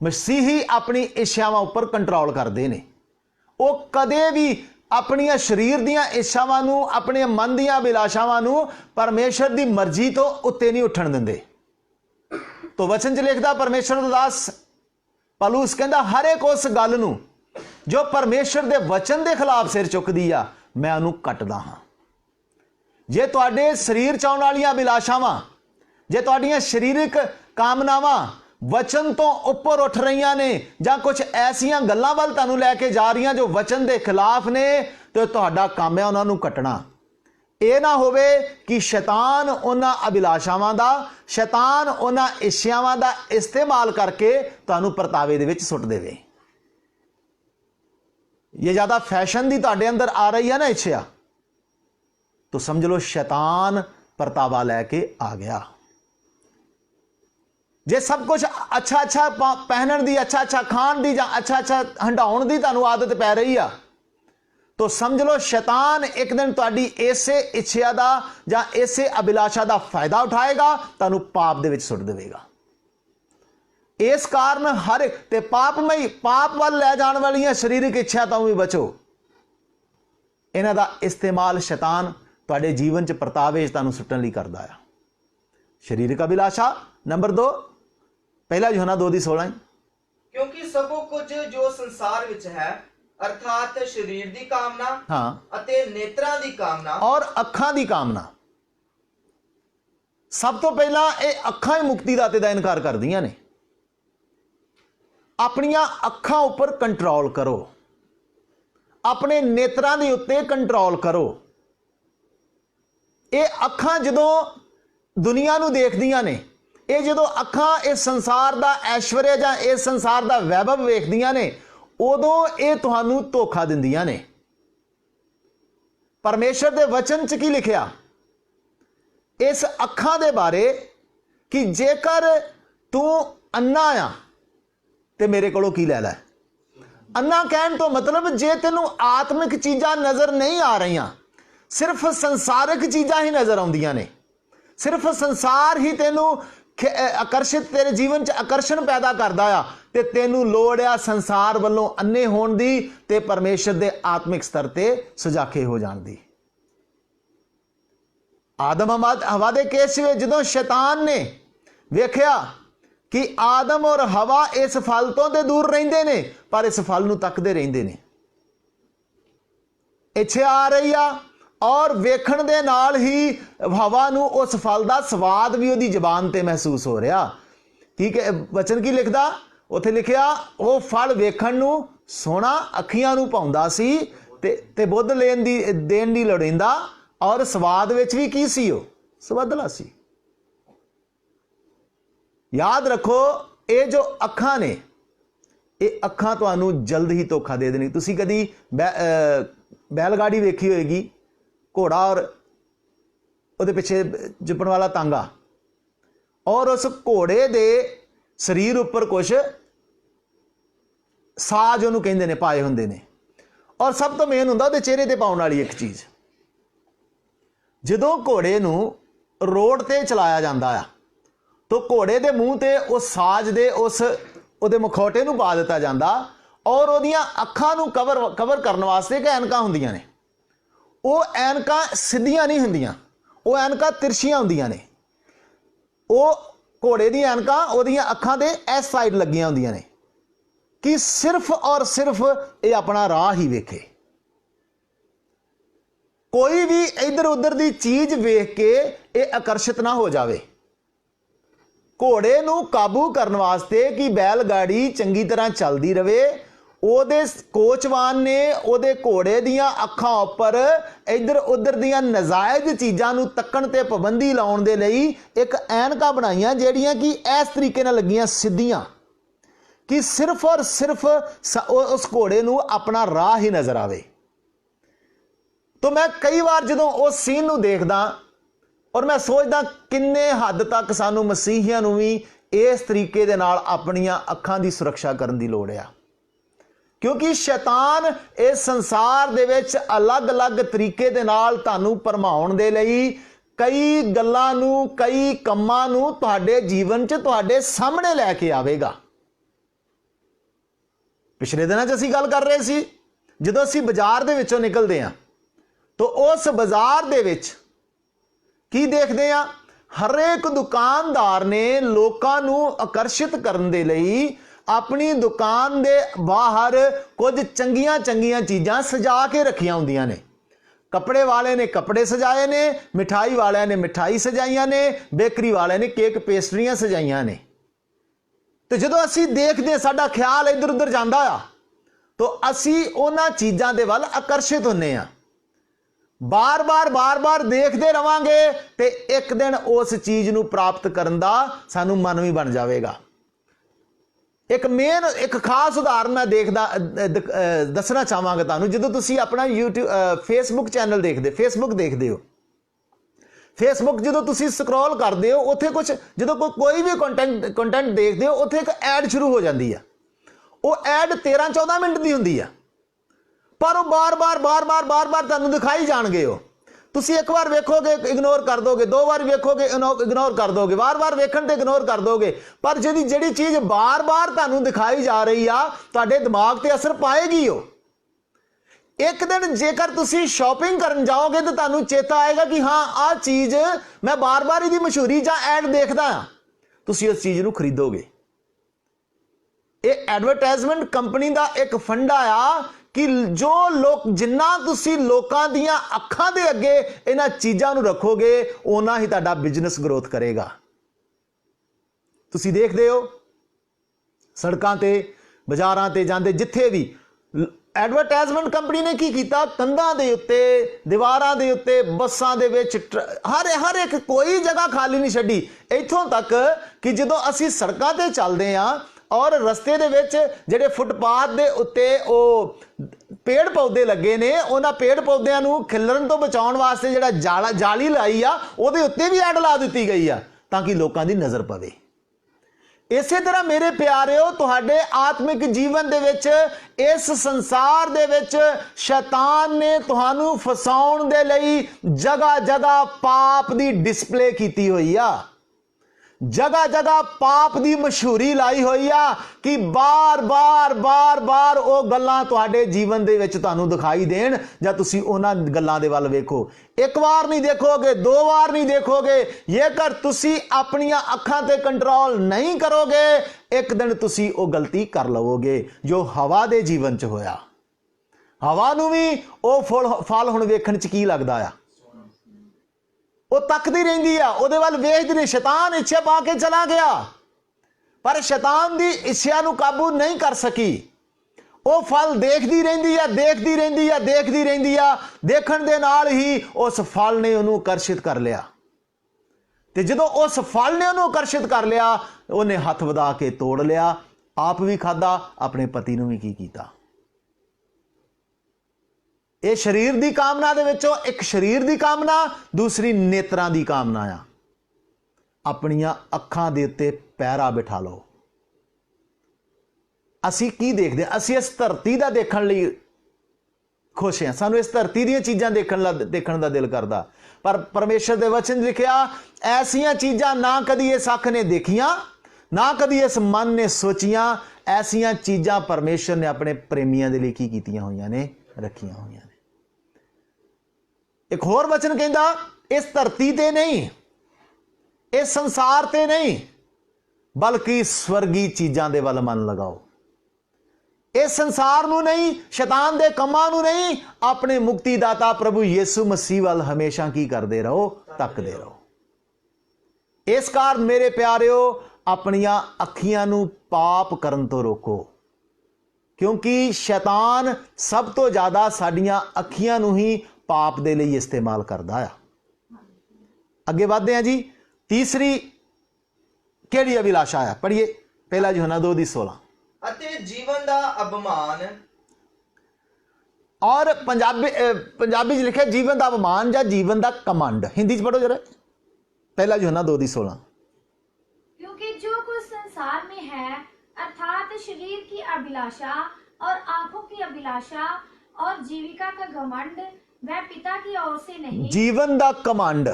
ਮਸੀਹੀ ਆਪਣੀ ਇੱਛਾਵਾਂ ਉੱਪਰ ਕੰਟਰੋਲ ਕਰਦੇ ਨੇ। ਉਹ ਕਦੇ ਵੀ ਆਪਣੀਆਂ ਸਰੀਰ ਦੀਆਂ ਇੱਛਾਵਾਂ ਨੂੰ, ਆਪਣੇ ਮਨ ਦੀਆਂ ਅਭਿਲਾਸ਼ਾਵਾਂ ਨੂੰ ਪਰਮੇਸ਼ਰ ਦੀ ਮਰਜ਼ੀ ਤੋਂ ਉੱਤੇ ਨਹੀਂ ਉੱਠਣ ਦਿੰਦੇ। ਤੋ ਵਚਨ 'ਚ ਲਿਖਦਾ ਪਰਮੇਸ਼ਰ ਦਾ ਦਾਸ ਪੌਲੁਸ ਕਹਿੰਦਾ, ਹਰ ਇੱਕ ਉਸ ਗੱਲ ਨੂੰ ਜੋ ਪਰਮੇਸ਼ਰ ਦੇ ਵਚਨ ਦੇ ਖਿਲਾਫ ਸਿਰ ਚੁੱਕਦੀ ਆ, ਮੈਂ ਉਹਨੂੰ ਕੱਟਦਾ ਹਾਂ। ਜੇ ਤੁਹਾਡੇ ਸਰੀਰ 'ਚ ਆਉਣ ਵਾਲੀਆਂ ਅਭਿਲਾਸ਼ਾਵਾਂ, ਜੇ ਤੁਹਾਡੀਆਂ ਸਰੀਰਕ ਕਾਮਨਾਵਾਂ ਵਚਨ ਤੋਂ ਉੱਪਰ ਉੱਠ ਰਹੀਆਂ ਨੇ, ਜਾਂ ਕੁਝ ਐਸੀਆਂ ਗੱਲਾਂ ਵੱਲ ਤੁਹਾਨੂੰ ਲੈ ਕੇ ਜਾ ਰਹੀਆਂ ਜੋ ਵਚਨ ਦੇ ਖਿਲਾਫ ਨੇ, ਤੇ ਤੁਹਾਡਾ ਕੰਮ ਹੈ ਉਹਨਾਂ ਨੂੰ ਕੱਟਣਾ। ਇਹ ਨਾ ਹੋਵੇ ਕਿ ਸ਼ੈਤਾਨ ਉਹਨਾਂ ਅਭਿਲਾਸ਼ਾਵਾਂ ਦਾ, ਸ਼ੈਤਾਨ ਉਹਨਾਂ ਇੱਛਾਵਾਂ ਦਾ ਇਸਤੇਮਾਲ ਕਰਕੇ ਤੁਹਾਨੂੰ ਪਰਤਾਵੇ ਦੇ ਵਿੱਚ ਸੁੱਟ ਦੇਵੇ। ਇਹ ਜ਼ਿਆਦਾ ਫੈਸ਼ਨ ਦੀ ਤੁਹਾਡੇ ਅੰਦਰ ਆ ਰਹੀ ਹੈ ਨਾ ਇੱਛਾ, तो समझ लो शैतान परतावा लैके आ गया। जे सब कुछ अच्छा अच्छा पहनण दी, अच्छा अच्छा खाण दी, जां अच्छा अच्छा हंडाउण दी तुहानूं आदत पै रही आ, तो समझ लो शैतान एक दिन तुहाडी इसे इच्छा दा जां इसे अभिलाषा दा फायदा उठाएगा, तुहानूं पाप दे विच सुੱਟ देवेगा। इस कारण हर एक ते पापमई पाप वाल लै जाण वालियां शरीरक इच्छा तो भी बचो। इन्हां दा इस्तेमाल शैतान ਤੁਹਾਡੇ ਜੀਵਨ 'ਚ ਪਰਤਾਵੇ 'ਚ ਤੁਹਾਨੂੰ ਸੁੱਟਣ ਲਈ ਕਰਦਾ ਆ। ਸਰੀਰਕ ਅਭਿਲਾਸ਼ਾ ਨੰਬਰ 2, ਪਹਿਲਾ ਯੋਹਨਾ 2:16, ਕਿਉਂਕਿ ਸਭੋ ਕੁਝ ਜੋ ਸੰਸਾਰ ਵਿੱਚ ਹੈ ਅਰਥਾਤ ਸਰੀਰ ਦੀ ਕਾਮਨਾ ਅਤੇ ਨੇਤਰਾਂ ਦੀ ਕਾਮਨਾ ਔਰ ਅੱਖਾਂ ਦੀ ਕਾਮਨਾ, ਸਭ ਤੋਂ ਪਹਿਲਾਂ ਇਹ ਅੱਖਾਂ ਹੀ ਮੁਕਤੀਦਾਤੇ ਦਾ ਇਨਕਾਰ ਕਰਦੀਆਂ ਨੇ। ਆਪਣੀਆਂ ਅੱਖਾਂ ਉੱਪਰ ਕੰਟਰੋਲ ਕਰੋ, ਆਪਣੇ ਨੇਤਰਾਂ ਦੇ ਉੱਤੇ ਕੰਟਰੋਲ ਕਰੋ। ਇਹ ਅੱਖਾਂ ਜਦੋਂ ਦੁਨੀਆ ਨੂੰ ਦੇਖਦੀਆਂ ਨੇ, ਇਹ ਜਦੋਂ ਅੱਖਾਂ ਇਸ ਸੰਸਾਰ ਦਾ ਐਸ਼ਵਰਯ ਜਾਂ ਇਸ ਸੰਸਾਰ ਦਾ ਵੈਭਵ ਵੇਖਦੀਆਂ ਨੇ, ਉਦੋਂ ਇਹ ਤੁਹਾਨੂੰ ਧੋਖਾ ਦਿੰਦੀਆਂ ਨੇ। ਪਰਮੇਸ਼ਰ ਦੇ ਵਚਨ 'ਚ ਕੀ ਲਿਖਿਆ ਇਸ ਅੱਖਾਂ ਦੇ ਬਾਰੇ ਕਿ ਜੇਕਰ ਤੂੰ ਅੰਨਾ ਆ ਤੇ ਮੇਰੇ ਕੋਲੋਂ ਕੀ ਲੈ ਲੈ। ਅੰਨਾ ਕਹਿਣ ਤੋਂ ਮਤਲਬ ਜੇ ਤੈਨੂੰ ਆਤਮਿਕ ਚੀਜ਼ਾਂ ਨਜ਼ਰ ਨਹੀਂ ਆ ਰਹੀਆਂ, सिर्फ संसारिक चीज़ां ही नज़र आउंदियां ने, सिर्फ संसार ही तेनू आकर्षित, तेरे जीवन च आकर्षण पैदा करदा आ, ते तेनू लोड़ आ संसार वालों अन्ने होण दी ते परमेश्वर दे आत्मिक स्तर ते सुजाखे हो जाण दी। आदम हवा दे केस में जदों शैतान ने वेख्या कि आदम और हवा इस फल तो ते दूर रहिंदे ने, पर इस फल नू तकदे रहिंदे ने। इच्छा आ रही आ और वेखण दे नाल ही हवा नू उस फल दा स्वाद भी उहदी जबान ते महसूस हो रहा। ठीक है, वचन की लिखदा उत्थे लिखिया वो फल वेखण नू सोहना अखियां नू भाउंदा सी ते बुद्ध लेन दी देण दी लोड़ींदा, और स्वाद विच भी की सी, ओ सवादला सी। याद रखो ये जो अखां ने, ये अखां तुहानू जल्द ही धोखा दे देनी। तुसी कदी बैलगाड़ी वेखी होएगी, घोड़ा और उसदे पिछे जुपण वाला तांगा, और उस घोड़े दे शरीर उपर कुछ साज उहनूं कहिंदे ने पाए हुंदे ने, और सब तो मेन हुंदा उहदे चेहरे ते पाउण वाली एक चीज़। जदों घोड़े नूं रोड ते चलाया जांदा आ तो घोड़े दे मूँह ते उस साज दे उस उहदे मुखौटे नूं पा दित्ता जांदा, और उहदियां अखां नूं कवर करन वास्ते इक ऐनकां हुंदियां ने। ਉਹ ਐਨਕਾਂ ਸਿੱਧੀਆਂ ਨਹੀਂ ਹੁੰਦੀਆਂ, ਉਹ ਐਨਕਾਂ ਤਿਰਛੀਆਂ ਹੁੰਦੀਆਂ ਨੇ। ਉਹ ਘੋੜੇ ਦੀ ਐਨਕਾਂ ਉਹਦੀਆਂ ਅੱਖਾਂ ਦੇ ਇਸ ਸਾਈਡ ਲੱਗੀਆਂ ਹੁੰਦੀਆਂ ਨੇ ਕਿ ਸਿਰਫ ਔਰ ਸਿਰਫ ਇਹ ਆਪਣਾ ਰਾਹ ਹੀ ਵੇਖੇ। ਕੋਈ ਵੀ ਇੱਧਰ ਉੱਧਰ ਦੀ ਚੀਜ਼ ਵੇਖ ਕੇ ਇਹ ਆਕਰਸ਼ਿਤ ਨਾ ਹੋ ਜਾਵੇ। ਘੋੜੇ ਨੂੰ ਕਾਬੂ ਕਰਨ ਵਾਸਤੇ ਕਿ ਬੈਲ ਗਾੜੀ ਚੰਗੀ ਤਰ੍ਹਾਂ ਚੱਲਦੀ ਰਵੇ, ਉਹਦੇ ਕੋਚਵਾਨ ਨੇ ਉਹਦੇ ਘੋੜੇ ਦੀਆਂ ਅੱਖਾਂ ਉੱਪਰ ਇੱਧਰ ਉੱਧਰ ਦੀਆਂ ਨਜਾਇਜ਼ ਚੀਜ਼ਾਂ ਨੂੰ ਤੱਕਣ ਤੇ ਪਾਬੰਦੀ ਲਾਉਣ ਦੇ ਲਈ ਇੱਕ ਐਨਕਾਂ ਬਣਾਈਆਂ, ਜਿਹੜੀਆਂ ਕਿ ਇਸ ਤਰੀਕੇ ਨਾਲ ਲੱਗੀਆਂ ਸਿੱਧੀਆਂ कि सिर्फ और सिर्फ उस घोड़े नूं अपना राह ही नज़र आवे। तो मैं कई बार जदों उस सीन नूं देखदा और मैं सोचदा किन्ने हद तक सानूं मसीहियां नूं भी इस तरीके दे नाल अपनियां अखां दी सुरक्षा करन दी लोड़ आ, क्योंकि शैतान इस संसार दे विच अलग अलग तरीके दे नाल तुहानूं भरमाउण दे लई कई गल्लां नूं कई कंमां नूं तुहाडे जीवन च तुहाडे सामने लैके आवेगा। पिछले दिनां च असीं गल कर रहे सी जदों असीं बाजार दे विचों निकलदे हां तो उस बाजार दे विच की देखदे हां, हरेक दुकानदार ने लोकां नूं आकर्षित करन दे लई अपनी दुकान दे बाहर कुछ चंगियां चंगियां चीज़ां सजा के रखियां हुंदियां ने। कपड़े वाले ने कपड़े सजाए ने, मिठाई वाले ने मिठाई सजाइयां ने, बेकरी वाले ने केक पेस्ट्रियां सजाइयां ने। तो जदों असीं देखदे साडा ख्याल इधर उधर जांदा आ तो असीं उन्हां चीज़ां दे वल आकर्षित हुंदे आ, बार बार देखते रवांगे ते एक दिन उस चीज़ नूं प्राप्त करन दा सानूं मन भी बन जाएगा। एक खास उदाहरण मैं दसना चाहांगा तुहानूं। जदों तुसीं अपना यूट्यूब फेसबुक चैनल फेसबुक देखते हो, फेसबुक जदों तुसीं स्क्रॉल करते हो उत्थे कुछ जदों कोई भी कंटेंट देखते हो उत्थे एक ऐड शुरू हो जाती है। वो ऐड 13-14 मिनट की हुंदी है पर वो बार बार तुहानूं दिखाई जाणगे। हो तुसीं एक बार वेखोगे इग्नोर कर दोगे, दो बार वेखोगे इग्नोर कर दोगे, बार बार वेखण ते इग्नोर कर दोगे, पर जिहड़ी चीज़ बार बार तुहानूं दिखाई जा रही आ तुहाडे दिमाग ते असर पाएगी। हो एक दिन जेकर तुसीं शॉपिंग करन जाओगे तो तुहानूं चेता आएगा कि हाँ आ चीज़ मैं बार बार इहदी मशहूरी जां ऐड देखदा हां, तुसीं उस चीज़ नूं खरीदोगे। ये एडवरटाइजमेंट कंपनी का एक फंडा आ कि जो लोग जिन्ना तुसी लोकां दियां अखां दे अगे इन्हां चीज़ां नूं रखोगे उन्ना ही तुहाडा बिजनेस ग्रोथ करेगा। तुसी देखदे हो सड़कां ते बाजारां ते जांदे जिथे भी एडवरटाइजमेंट कंपनी ने की कीता, कंधां दे उत्ते दीवारां दे उत्ते बसां दे विच हर एक कोई जगह खाली नहीं छड्डी। इत्थों तक कि जदों असीं सड़कां ते चलदे हां और रस्ते दे विच जिहड़े फुटपाथ दे उत्ते ओ पेड़ पौधे लगे ने उन्हां पेड़ पौधों नूं खिलरन तो बचाउण वास्ते जिहड़ा जाली लाई आ उहदे उत्ते भी ऐड ला दित्ती गई आ ताकि लोकां दी नज़र पवे। इसे तरह मेरे प्यारिओ तुहाडे आत्मिक जीवन दे विच इस संसार दे विच शैतान ने तुहानूं फसाउण दे लई जगह जगह पाप दी डिस्प्ले कीती होई आ, जगह जगह पाप दी मशहूरी लाई हुई आ कि बार बार वो गल्लां तुहाडे जीवन दे विच तुहानूं दिखाई देण जां तुसीं उन्हां गल्लां दे वल वेखो। एक बार नहीं देखोगे, दो बार नहीं देखोगे, जेकर तुसीं अपनियां अखां ते कंट्रोल नहीं करोगे एक दिन तुसीं वो गलती कर लवोगे जो हवा दे जीवन च होया। हवा नूं भी वो फल हुण वेखण च की लगदा आ, वो तकती रहिंदी आ, उहदे वल वेखदी रही। शैतान इच्छा पा के चला गया पर शैतान दी इच्छा नूं काबू नहीं कर सकी। वो फल देखदी रहिंदी आ, देखदी रहिंदी आ, देखदी रहिंदी आ, देखण दे नाल ही उस फल ने उहनूं आकर्षित कर लिया ते जदों उस फल ने उहनूं आकर्षित कर लिया उहने हथ वधा के तोड़ लिया, आप भी खादा, अपने पति नूं भी की कीता। ये शरीर की कामना दे विचों एक शरीर की कामना, दूसरी नेत्रां की कामना आ। अपनियां अखां दे उत्ते पैरा बिठा लो। असी की देखदे, असी इस धरती दा देखण लई खुश हैं, सानूं इस धरती दीयां चीज़ां देखण दा दिल करदा, पर परमेश्वर दे वचन लिखिया ऐसियां चीज़ां ना कदी इस अख ने देखियां ना कदी इस मन ने सोचियां, ऐसियां चीज़ां परमेश्वर ने अपने प्रेमियां दे लई की कीतियां होईयां ने, रखियां होईयां ने। एक होर वचन कहंदा इस धरती ते नहीं, इस संसार ते नहीं, बल्कि स्वर्गी चीज़ां दे वल मन लगाओ। इस संसार नूं नहीं, शैतान दे कमां नूं नहीं, अपने मुक्तिदाता प्रभु यीशु मसीह वल हमेशा की करदे रहो, तकदे रहो। इस कारण मेरे प्यारिओ अपनियां अखियां नूं पाप करन तो रोको, क्योंकि शैतान सब तो ज़्यादा साडियां अखियां नूं ही पाप दे लई इस्तेमाल करदा है। अगे बढ़ते हैं जी। तीसरी केड़ी अभिलाषा है, पढ़िए 1 यूहन्ना 2:16। ਅਤੇ ਜੀਵਨ ਦਾ ਅਪਮਾਨ। और पंजाबी च लिखा जीवन का अपमान या जीवन का कमंड। हिंदी च पढ़ो जरा, पहला यूहन्ना 2:16। क्योंकि जो कुछ संसार में है अर्थात शरीर की अभिलाषा और आंखों की अभिलाषा और जीविका का घमंड वह पिता की ओर से नहीं। जीवन का कमंड।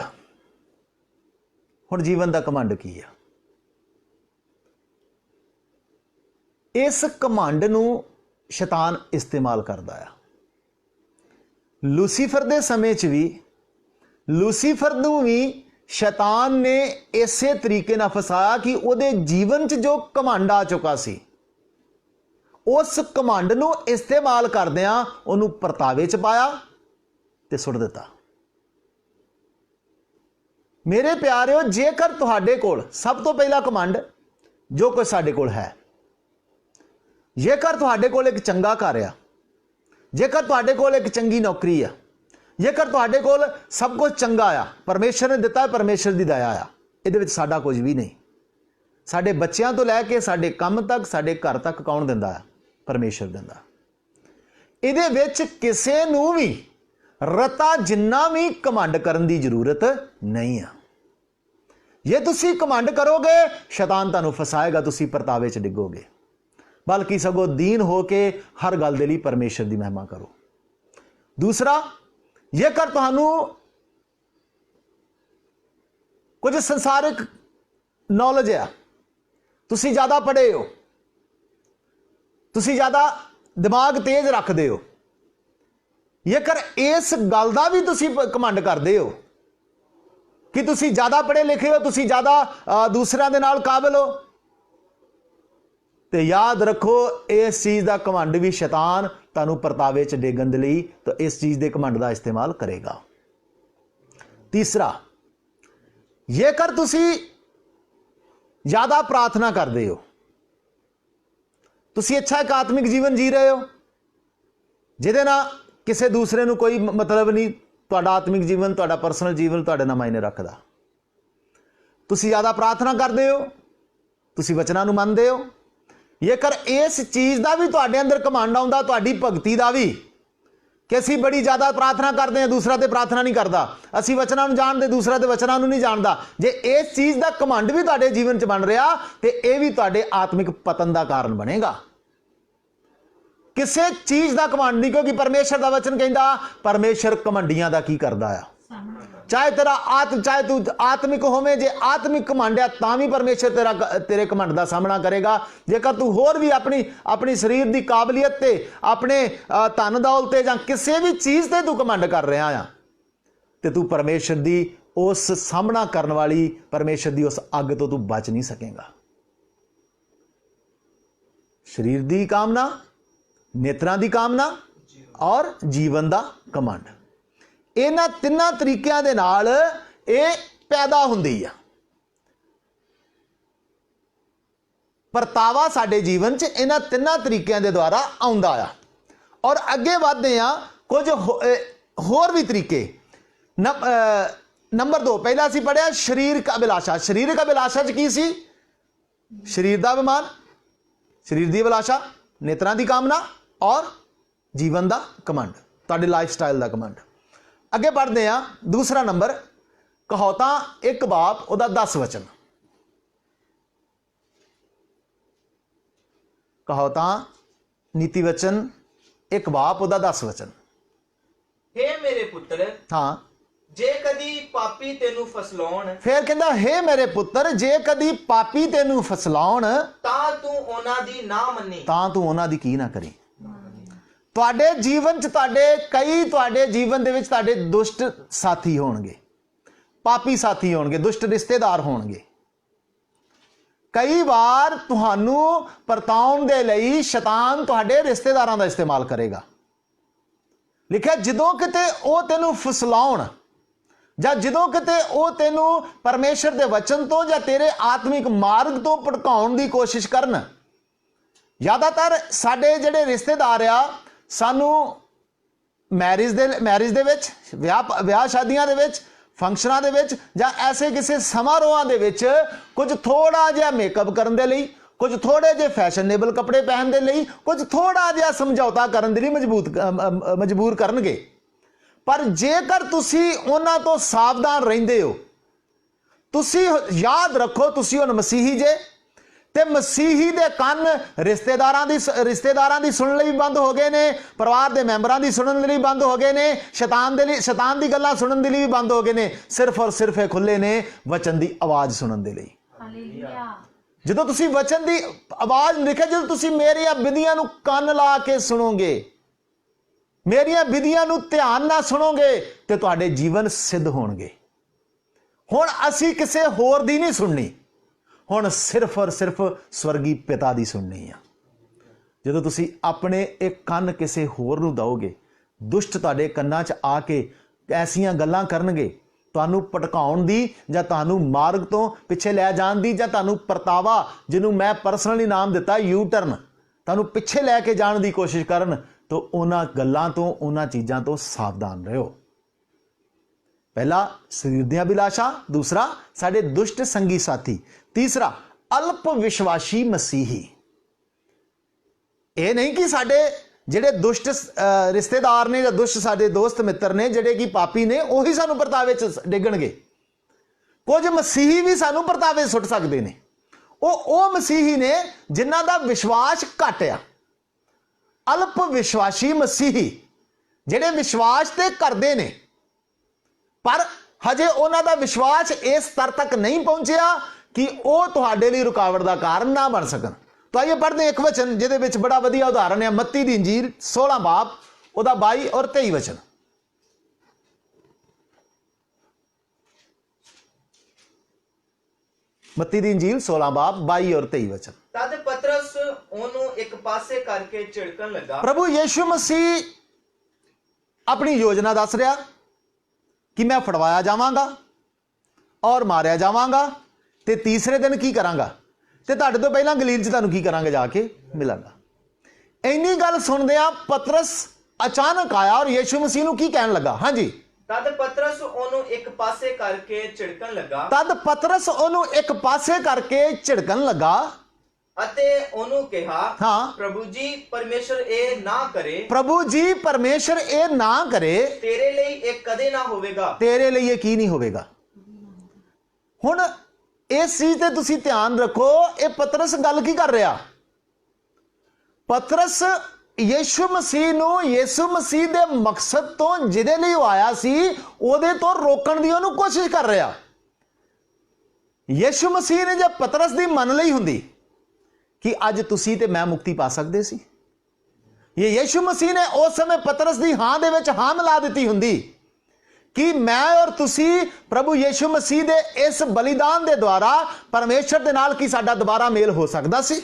हुण जीवन का कमंड की है? इस कमंड नूं शैतान इस्तेमाल करता है। लूसीफर दे समय च भी लूसीफर नूं भी शैतान ने इसे तरीके नाल फसाया कि उहदे जीवन च जो कमंड आ चुका सी, उस कमंड नूं इस्तेमाल करदिआं उहनूं परतावे च पाया ते सुट दिता। मेरे प्यारिओ, जेकर तुहाडे कोल सब तो पहला कमंड जो कुछ साडे कोल है, जेकर तुहाडे कोल एक चंगा घर आ, जेकर तुहाडे कोल एक चंगी नौकरी आ, जेकर तुहाडे कोल सब कुछ चंगा आ, परमेश्वर ने दिता है, परमेश्वर की दया आ, इहदे विच साडा कुछ भी नहीं। साडे बच्चिਆਂ ਤੋਂ ਲੈ ਕੇ ਸਾਡੇ ਕੰਮ तक, ਸਾਡੇ घर तक कौन दिंदा है? परमेश्वर दिंदा। इहदे विच किसे नूं भी रता जिन्ना भी घमंड करन दी जरूरत नहीं आ। जे तुसीं घमंड करोगे शैतान तुहानूं फसाएगा, तुसीं परतावे च डिगोगे। बल्कि सगों दीन होके हर गल दे लई परमेश्वर की महिमा करो। दूसरा, जेकर तुहानूं कुछ संसारिक नॉलेज है, तुसीं ज़्यादा पढ़े हो, तुसीं ज़्यादा दिमाग तेज रखते हो, जेकर इस गल का भी तुसीं घमंड करते हो कि तुसीं ज़्यादा पढ़े लिखे हो, तुसीं ज़्यादा दूसरों के नाल काबिल हो, तो याद रखो इस चीज़ का घमंड भी शैतान तुहानूं परतावे च डेगन दे लई तो इस चीज़ के घमंड का इस्तेमाल करेगा। तीसरा, जेकर तुसीं ज़्यादा प्रार्थना करते हो, तुसीं अच्छा एक आत्मिक जीवन जी रहे हो जिहदे नाल किसी दूसरे नूं कोई मतलब नहीं, तुहाडा आत्मिक जीवन, तुहाडा परसनल जीवन तुहाडे नाल मायने रखदा, तुसीं ज़्यादा प्रार्थना करते हो, तुसीं वचनां नूं मनदे हो, जेकर इस चीज़ का भी तुहाडे अंदर घमंड आउंदा, तुहाडी भगती का भी कि असीं बड़ी ज़्यादा प्रार्थना करते हैं, दूसरा तो प्रार्थना नहीं करता, असीं वचनां नूं जाणदे, दूसरा तो वचनां नूं नहीं जानदा, जे इस चीज़ का घमंड भी तुहाडे जीवन च बन रहा तो यह भी तुहाडे आत्मिक पतन का कारण बनेगा। किसी चीज़ का घमंड नहीं, क्योंकि परमेश्वर का वचन कहता परमेश्वर घमंडियां दा की करदा आ। चाहे तेरा चाहे तू आत्मिक होवे, जे आत्मिक घमंड है तां भी परमेश्वर तेरे घमंड का सामना करेगा। जेकर तू होर भी अपनी शरीर की काबलियत ते, अपने धन दौलत ते, जां किसी भी चीज़ ते तू घमंड कर रहा आ, तो तू परमेश्वर की उस सामना करने वाली परमेश्वर की उस अग तो तू बच नहीं सकेगा। शरीर की कामना, नेत्रां की कामना और जीवन का घमंड, इन्हां तिन्नां तरीकों के नाल ये पैदा हुंदी है। परतावा साडे जीवन च इन्हां तिन्नां तरीकों के द्वारा आउंदा आ। और अगे वधदे आ कुछ होर भी तरीके। नंबर 2, पहला असीं पढ़िया शरीरक अभिलाषा। शरीरक अभिलाषा च की सी? शरीर का अभिमान, शरीर की अभिलाषा, नेत्रां की कामना और जीवन का घमंड, तुहाडे लाइफ स्टाइल का घमंड। अगे पढ़ते हैं दूसरा नंबर, कहावतां 1 बाब उहदा 10 वचन। कहावतां नीति वचन 1 बाब उहदा 10 वचन। हे मेरे पुत्र, हाँ, जे कदी पापी तेनू फसलाउण, फिर कहंदा हे मेरे पुत्र, जे कदी पापी तेनू फसलाउण तां तू उन्हां दी ना मन्नी। तां तू उन्हां दी की ना करी। तुहाडे जीवन च तुहाडे जीवन दे विच तुहाडे दुष्ट साथी होणगे, पापी साथी होणगे, दुष्ट रिश्तेदार होणगे। कई बार तुहानू परताउण दे लई शैतान तुहाडे रिश्तेदारां दा इस्तेमाल करेगा। लिखिआ जदों किते ओह तैनूं फसलाउण जां जदों किते ओह तैनूं परमेश्वर दे वचन तो जां तेरे आत्मिक मार्ग तो भटकाउण दी कोशिश करन। ज़्यादातर साडे जिहड़े रिश्तेदार आ सानू मैरिज दे विच, विआह शादियां दे विच, फंक्शनां दे विच जां ऐसे किसी समारोहां दे विच कुछ थोड़ा जिहा मेकअप करन दे लई, ਕੁਝ ਥੋੜੇ ਜਿਹੇ ਫੈਸ਼ਨੇਬਲ ਕੱਪੜੇ ਪਹਿਨਣ ਦੇ ਲਈ, ਕੁਝ ਥੋੜਾ ਜਿਹਾ ਸਮਝੌਤਾ ਕਰਨ ਦੇ ਲਈ ਮਜਬੂਰ ਕਰਨਗੇ। ਪਰ ਜੇਕਰ ਤੁਸੀਂ ਉਹਨਾਂ ਤੋਂ ਸਾਵਧਾਨ ਰਹਿੰਦੇ ਹੋ, ਤੁਸੀਂ ਯਾਦ ਰੱਖੋ ਤੁਸੀਂ ਹੁਣ ਮਸੀਹੀ ਜੇ, ਤੇ ਮਸੀਹੀ ਦੇ ਕੰਨ ਰਿਸ਼ਤੇਦਾਰਾਂ ਦੀ ਸੁਣਨ ਲਈ ਬੰਦ ਹੋ ਗਏ ਨੇ, ਪਰਿਵਾਰ ਦੇ ਮੈਂਬਰਾਂ ਦੀ ਸੁਣਨ ਲਈ ਬੰਦ ਹੋ ਗਏ ਨੇ, ਸ਼ੈਤਾਨ ਦੀ ਗੱਲਾਂ ਸੁਣਨ ਦੇ ਲਈ ਵੀ ਬੰਦ ਹੋ ਗਏ ਨੇ। ਸਿਰਫ ਔਰ ਸਿਰਫ ਇਹ ਖੁੱਲੇ ਨੇ ਵਚਨ ਦੀ ਆਵਾਜ਼ ਸੁਣਨ ਦੇ ਲਈ। ਹਾਲੇਲੂਇਆ। ਜਦੋਂ ਤੁਸੀਂ ਵਚਨ ਦੀ ਆਵਾਜ਼ ਲਿਖਿਆ, ਜਦੋਂ ਤੁਸੀਂ ਮੇਰੀਆਂ ਵਿਧੀਆਂ ਨੂੰ ਕੰਨ ਲਾ ਕੇ ਸੁਣੋਗੇ, ਮੇਰੀਆਂ ਵਿਧੀਆਂ ਨੂੰ ਧਿਆਨ ਨਾਲ ਸੁਣੋਗੇ, ਤੇ ਤੁਹਾਡੇ ਜੀਵਨ ਸਿੱਧ ਹੋਣਗੇ। ਹੁਣ ਅਸੀਂ ਕਿਸੇ ਹੋਰ ਦੀ ਨਹੀਂ ਸੁਣਨੀ, ਹੁਣ ਸਿਰਫ ਔਰ ਸਿਰਫ ਸਵਰਗੀ ਪਿਤਾ ਦੀ ਸੁਣਨੀ ਆ। ਜਦੋਂ ਤੁਸੀਂ ਆਪਣੇ ਇੱਕ ਕੰਨ ਕਿਸੇ ਹੋਰ ਨੂੰ ਦਿਓਗੇ, ਦੁਸ਼ਟ ਤੁਹਾਡੇ ਕੰਨਾਂ 'ਚ ਆ ਕੇ ਐਸੀਆਂ ਗੱਲਾਂ ਕਰਨਗੇ, ਤੁਹਾਨੂੰ ਭਟਕਾਉਣ ਦੀ ਜਾਂ ਤੁਹਾਨੂੰ ਮਾਰਗ ਤੋਂ ਪਿੱਛੇ ਲੈ ਜਾਣ ਦੀ, ਜਾਂ ਤੁਹਾਨੂੰ ਪਰਤਾਵਾ, ਜਿਹਨੂੰ ਮੈਂ ਪਰਸਨਲੀ ਨਾਮ ਦਿੱਤਾ ਯੂ ਟਰਨ, ਤੁਹਾਨੂੰ ਪਿੱਛੇ ਲੈ ਕੇ ਜਾਣ ਦੀ ਕੋਸ਼ਿਸ਼ ਕਰਨ, ਤਾਂ ਉਹਨਾਂ ਗੱਲਾਂ ਤੋਂ, ਉਹਨਾਂ ਚੀਜ਼ਾਂ ਤੋਂ ਸਾਵਧਾਨ ਰਹੋ। ਪਹਿਲਾ ਸਰੀਰ ਦੀਆਂ ਅਭਿਲਾਸ਼ਾ, ਦੂਸਰਾ ਸਾਡੇ ਦੁਸ਼ਟ ਸੰਗੀ ਸਾਥੀ, ਤੀਸਰਾ ਅਲਪ ਵਿਸ਼ਵਾਸੀ ਮਸੀਹੀ। ਇਹ ਨਹੀਂ ਕਿ ਸਾਡੇ ਜਿਹੜੇ ਦੁਸ਼ਟ ਰਿਸ਼ਤੇਦਾਰ ਨੇ ਜਾਂ ਦੁਸ਼ਟ ਸਾਡੇ ਦੋਸਤ ਮਿੱਤਰ ਨੇ ਜਿਹੜੇ ਕਿ ਪਾਪੀ ਨੇ, ਉਹੀ ਸਾਨੂੰ ਪਰਤਾਵੇ 'ਚ ਡਿੱਗਣਗੇ। ਕੁਝ ਮਸੀਹੀ ਵੀ ਸਾਨੂੰ ਪਰਤਾਵੇ ਸੁੱਟ ਸਕਦੇ ਨੇ। ਉਹ ਮਸੀਹੀ ਨੇ ਜਿਨ੍ਹਾਂ ਦਾ ਵਿਸ਼ਵਾਸ ਘੱਟ ਆ। ਅਲਪ ਵਿਸ਼ਵਾਸੀ ਮਸੀਹੀ ਜਿਹੜੇ ਵਿਸ਼ਵਾਸ ਤੇ ਕਰਦੇ ਨੇ, ਪਰ ਹਜੇ ਉਹਨਾਂ ਦਾ ਵਿਸ਼ਵਾਸ ਇਸ ਸਤਰ ਤੱਕ ਨਹੀਂ ਪਹੁੰਚਿਆ ਕਿ ਉਹ ਤੁਹਾਡੇ ਲਈ ਰੁਕਾਵਟ ਦਾ ਕਾਰਨ ਨਾ ਬਣ ਸਕਣ। ਤਾਂ ਇਹ ਪੜ੍ਹਦੇ ਇੱਕ ਵਚਨ ਜਿਹਦੇ ਵਿੱਚ ਬੜਾ ਵਧੀਆ ਉਦਾਹਰਨ ਹੈ, ਮੱਤੀ ਦੀ ਇੰਜੀਲ 16 ਬਾਬ ਉਹਦਾ 22 ਔਰ 23 ਵਚਨ। ਮੱਤੀ ਦੀ ਇੰਜੀਲ 16 ਬਾਬ 22 ਔਰ 23 ਵਚਨ। ਤਦ ਪਤਰਸ ਉਹਨੂੰ ਇੱਕ ਪਾਸੇ ਕਰਕੇ ਝਿੜਕਣ ਲੱਗਾ। ਪ੍ਰਭੂ ਯੀਸ਼ੂ ਮਸੀਹ ਆਪਣੀ ਯੋਜਨਾ ਦੱਸ ਰਿਹਾ ਕਿ ਮੈਂ ਫੜਵਾਇਆ ਜਾਵਾਂਗਾ ਔਰ ਮਾਰਿਆ ਜਾਵਾਂਗਾ, ਤੇ ਤੀਸਰੇ ਦਿਨ ਕੀ ਕਰਾਂਗਾ, ਤੇ ਤੁਹਾਡੇ ਤੋਂ ਪਹਿਲਾਂ ਗਲੀਲ 'ਚ ਤੁਹਾਨੂੰ ਕੀ ਕਰਾਂਗੇ, ਜਾ ਕੇ ਮਿਲਾਂਗਾ। ਇੰਨੀ ਗੱਲ ਸੁਣਦਿਆਂ ਪਤਰਸ ਅਚਾਨਕ ਆਇਆ ਔਰ ਯੀਸ਼ੂ ਮਸੀਹ ਨੂੰ ਕੀ ਕਹਿਣ ਲੱਗਾ? ਹਾਂਜੀ। ਤਦ ਪਤਰਸ ਉਹਨੂੰ ਇੱਕ ਪਾਸੇ ਕਰਕੇ ਝਿੜਕਣ ਲੱਗਾ। ਤਦ ਪਤਰਸ ਉਹਨੂੰ ਇੱਕ ਪਾਸੇ ਕਰਕੇ ਝਿੜਕਣ ਲੱਗਾ ਅਤੇ ਉਹਨੂੰ ਕਿਹਾ, ਹਾਂ, ਪ੍ਰਭੂ ਜੀ ਪਰਮੇਸ਼ਰ ਇਹ ਨਾ ਕਰੇ। ਪ੍ਰਭੂ ਜੀ ਪਰਮੇਸ਼ਰ ਇਹ ਨਾ ਕਰੇ। ਤੇਰੇ ਲਈ ਇਹ ਕਦੇ ਨਾ ਹੋਵੇਗਾ। ਤੇਰੇ ਲਈ ਇਹ ਕੀ ਨਹੀਂ ਹੋਵੇਗਾ। ਹੁਣ ਇਸ ਚੀਜ਼ ਤੇ ਤੁਸੀਂ ਧਿਆਨ ਰੱਖੋ, ਇਹ ਪਤਰਸ ਗੱਲ ਕੀ ਕਰ ਰਿਹਾ? ਪਤਰਸ ਯੀਸ਼ੂ ਮਸੀਹ ਨੂੰ, ਯੀਸ਼ੂ ਮਸੀਹ ਦੇ ਮਕਸਦ ਤੋਂ ਜਿਹਦੇ ਲਈ ਉਹ ਆਇਆ ਸੀ, ਉਹਦੇ ਤੋਂ ਰੋਕਣ ਦੀ ਉਹਨੂੰ ਕੋਸ਼ਿਸ਼ ਕਰ ਰਿਹਾ। ਯੀਸ਼ੂ ਮਸੀਹ ਨੇ ਜੇ ਪਤਰਸ ਦੀ ਮੰਨ ਲਈ ਹੁੰਦੀ ਕਿ ਅੱਜ ਤੁਸੀਂ ਤੇ ਮੈਂ ਮੁਕਤੀ ਪਾ ਸਕਦੇ ਸੀ, ਇਹ ਯੀਸ਼ੂ ਮਸੀਹ ਨੇ ਉਸ ਸਮੇਂ ਪਤਰਸ ਦੀ ਹਾਂ ਦੇ ਵਿੱਚ ਹਾਂ ਮਿਲਾ ਦਿੱਤੀ ਹੁੰਦੀ ਕਿ ਮੈਂ ਔਰ ਤੁਸੀਂ ਪ੍ਰਭੂ ਯੀਸ਼ੂ ਮਸੀਹ ਦੇ ਇਸ ਬਲੀਦਾਨ ਦੇ ਦੁਆਰਾ ਪਰਮੇਸ਼ਰ ਦੇ ਨਾਲ ਕੀ ਸਾਡਾ ਦੁਬਾਰਾ ਮੇਲ ਹੋ ਸਕਦਾ ਸੀ।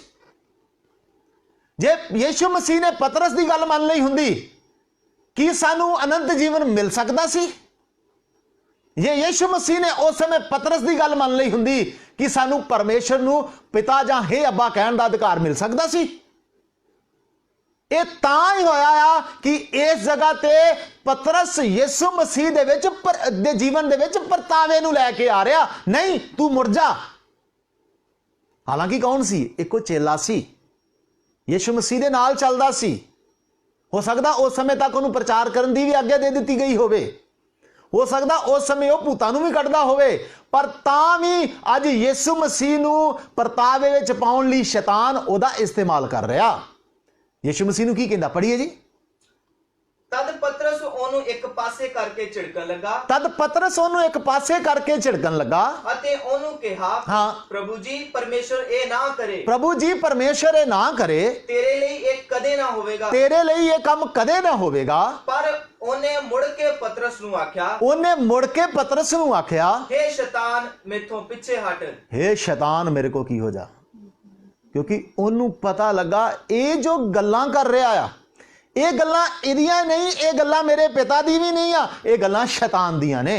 ਜੇ ਯੀਸ਼ੂ ਮਸੀਹ ਨੇ ਪਤਰਸ ਦੀ ਗੱਲ ਮੰਨ ਲਈ ਹੁੰਦੀ ਕਿ ਸਾਨੂੰ ਅਨੰਤ ਜੀਵਨ ਮਿਲ ਸਕਦਾ ਸੀ। ਜੇ ਯੀਸ਼ੂ ਮਸੀਹ ਨੇ ਉਸ ਸਮੇਂ ਪਤਰਸ ਦੀ ਗੱਲ ਮੰਨ ਲਈ ਹੁੰਦੀ ਕਿ ਸਾਨੂੰ ਪਰਮੇਸ਼ਰ ਨੂੰ ਪਿਤਾ ਜਾਂ ਹੇ ਅੱਬਾ ਕਹਿਣ ਦਾ ਅਧਿਕਾਰ ਮਿਲ ਸਕਦਾ ਸੀ। ਇਹ ਤਾਂ ਹੀ ਹੋਇਆ ਆ ਕਿ ਇਸ ਜਗ੍ਹਾ ਤੇ ਪਤਰਸ ਯੀਸ਼ੂ ਮਸੀਹ ਦੇ ਵਿੱਚ ਦੇ ਜੀਵਨ ਦੇ ਵਿੱਚ ਪਰਤਾਵੇ ਨੂੰ ਲੈ ਕੇ ਆ ਰਿਹਾ, ਨਹੀਂ ਤੂੰ ਮੁੜ ਜਾ। ਹਾਲਾਂਕਿ ਕੌਣ ਸੀ? ਇੱਕੋ ਚੇਲਾ ਸੀ, ਯੀਸ਼ੂ ਮਸੀਹ ਦੇ ਨਾਲ ਚੱਲਦਾ ਸੀ। ਹੋ ਸਕਦਾ ਉਸ ਸਮੇਂ ਤੱਕ ਉਹਨੂੰ ਪ੍ਰਚਾਰ ਕਰਨ ਦੀ ਵੀ ਆਗਿਆ ਦੇ ਦਿੱਤੀ ਗਈ ਹੋਵੇ, ਹੋ ਸਕਦਾ ਉਸ ਸਮੇਂ ਉਹ ਭੂਤਾਂ ਨੂੰ ਵੀ ਕੱਢਦਾ ਹੋਵੇ, ਪਰ ਤਾਂ ਵੀ ਅੱਜ ਯੀਸ਼ੂ ਮਸੀਹ ਨੂੰ ਪਰਤਾਵੇ ਵਿੱਚ ਪਾਉਣ ਲਈ ਸ਼ੈਤਾਨ ਉਹਦਾ ਇਸਤੇਮਾਲ ਕਰ ਰਿਹਾ। ਯੀਸ਼ੂ ਮਸੀਹ ਨੂੰ ਕੀ ਕਹਿੰਦਾ? ਪੜ੍ਹੀਏ ਜੀ। ਤਦ ਪਤਰਸ ਉਹਨੂੰ ਇੱਕ ਪਾਸੇ ਕਰਕੇ ਝਿੜਕਣ ਲੱਗਾ। ਤਦ ਪਤਰਸ ਉਹਨੂੰ ਇੱਕ ਪਾਸੇ ਕਰਕੇ ਝਿੜਕਣ ਲੱਗਾ ਅਤੇ ਉਹਨੂੰ ਕਿਹਾ, ਹਾਂ, ਪ੍ਰਭੂ ਜੀ ਪਰਮੇਸ਼ਰ ਇਹ ਨਾ ਕਰੇ। ਪ੍ਰਭੂ ਜੀ ਪਰਮੇਸ਼ਰ ਇਹ ਨਾ ਕਰੇ। ਤੇਰੇ ਲਈ ਇਹ ਕਦੇ ਨਾ ਹੋਵੇਗਾ। ਤੇਰੇ ਲਈ ਇਹ ਕੰਮ ਕਦੇ ਨਾ ਹੋਵੇਗਾ। ਪਰ ਉਹਨੇ ਮੁੜ ਕੇ ਪਤਰਸ ਨੂੰ ਆਖਿਆ, ਉਹਨੇ ਮੁੜ ਕੇ ਪਤਰਸ ਨੂੰ ਆਖਿਆ, ਹੇ ਸ਼ੈਤਾਨ ਮੈਥੋਂ ਪਿੱਛੇ ਹਟ। ਹੇ ਸ਼ੈਤਾਨ ਮੇਰੇ ਕੋ ਕੀ ਹੋ ਜਾ। ਕਿਉਂਕਿ ਉਹਨੂੰ ਪਤਾ ਲੱਗਾ ਇਹ ਜੋ ਗੱਲਾਂ ਕਰ ਰਿਹਾ ਆ, ਇਹ ਗੱਲਾਂ ਇਹਦੀਆਂ ਨਹੀਂ, ਇਹ ਗੱਲਾਂ ਮੇਰੇ ਪਿਤਾ ਦੀ ਵੀ ਨਹੀਂ ਆ, ਇਹ ਗੱਲਾਂ ਸ਼ੈਤਾਨ ਦੀਆਂ ਨੇ।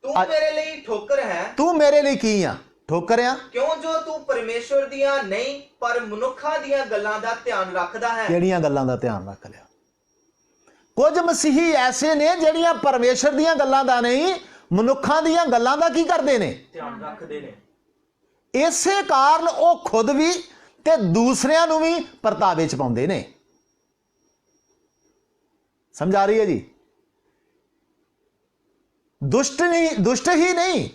ਤੂੰ ਮੇਰੇ ਲਈ ਠੋਕਰ ਹੈ। ਤੂੰ ਮੇਰੇ ਲਈ ਕੀ ਆ? ਠੋਕਰ ਆ। ਕਿਉਂ ਜੋ ਤੂੰ ਪਰਮੇਸ਼ਰ ਦੀਆਂ ਨਹੀਂ ਪਰ ਮਨੁੱਖਾਂ ਦੀਆਂ ਗੱਲਾਂ ਦਾ ਧਿਆਨ ਰੱਖਦਾ ਹੈ। ਕਿਹੜੀਆਂ ਗੱਲਾਂ ਦਾ ਧਿਆਨ ਰੱਖ ਲਿਆ? ਕੁਝ ਮਸੀਹੀ ਐਸੇ ਨੇ ਜਿਹੜੀਆਂ ਪਰਮੇਸ਼ਰ ਦੀਆਂ ਗੱਲਾਂ ਦਾ ਨਹੀਂ, ਮਨੁੱਖਾਂ ਦੀਆਂ ਗੱਲਾਂ ਦਾ ਕੀ ਕਰਦੇ ਨੇ? ਧਿਆਨ ਰੱਖਦੇ ਨੇ। ਇਸੇ ਕਾਰਨ ਉਹ ਖੁਦ ਵੀ ਤੇ ਦੂਸਰਿਆਂ ਨੂੰ ਵੀ ਪਰਤਾਵੇ ਚ ਪਾਉਂਦੇ ਨੇ। ਸਮਝ ਆ ਰਹੀ ਹੈ ਜੀ? ਦੁਸ਼ਟ ਹੀ ਨਹੀਂ,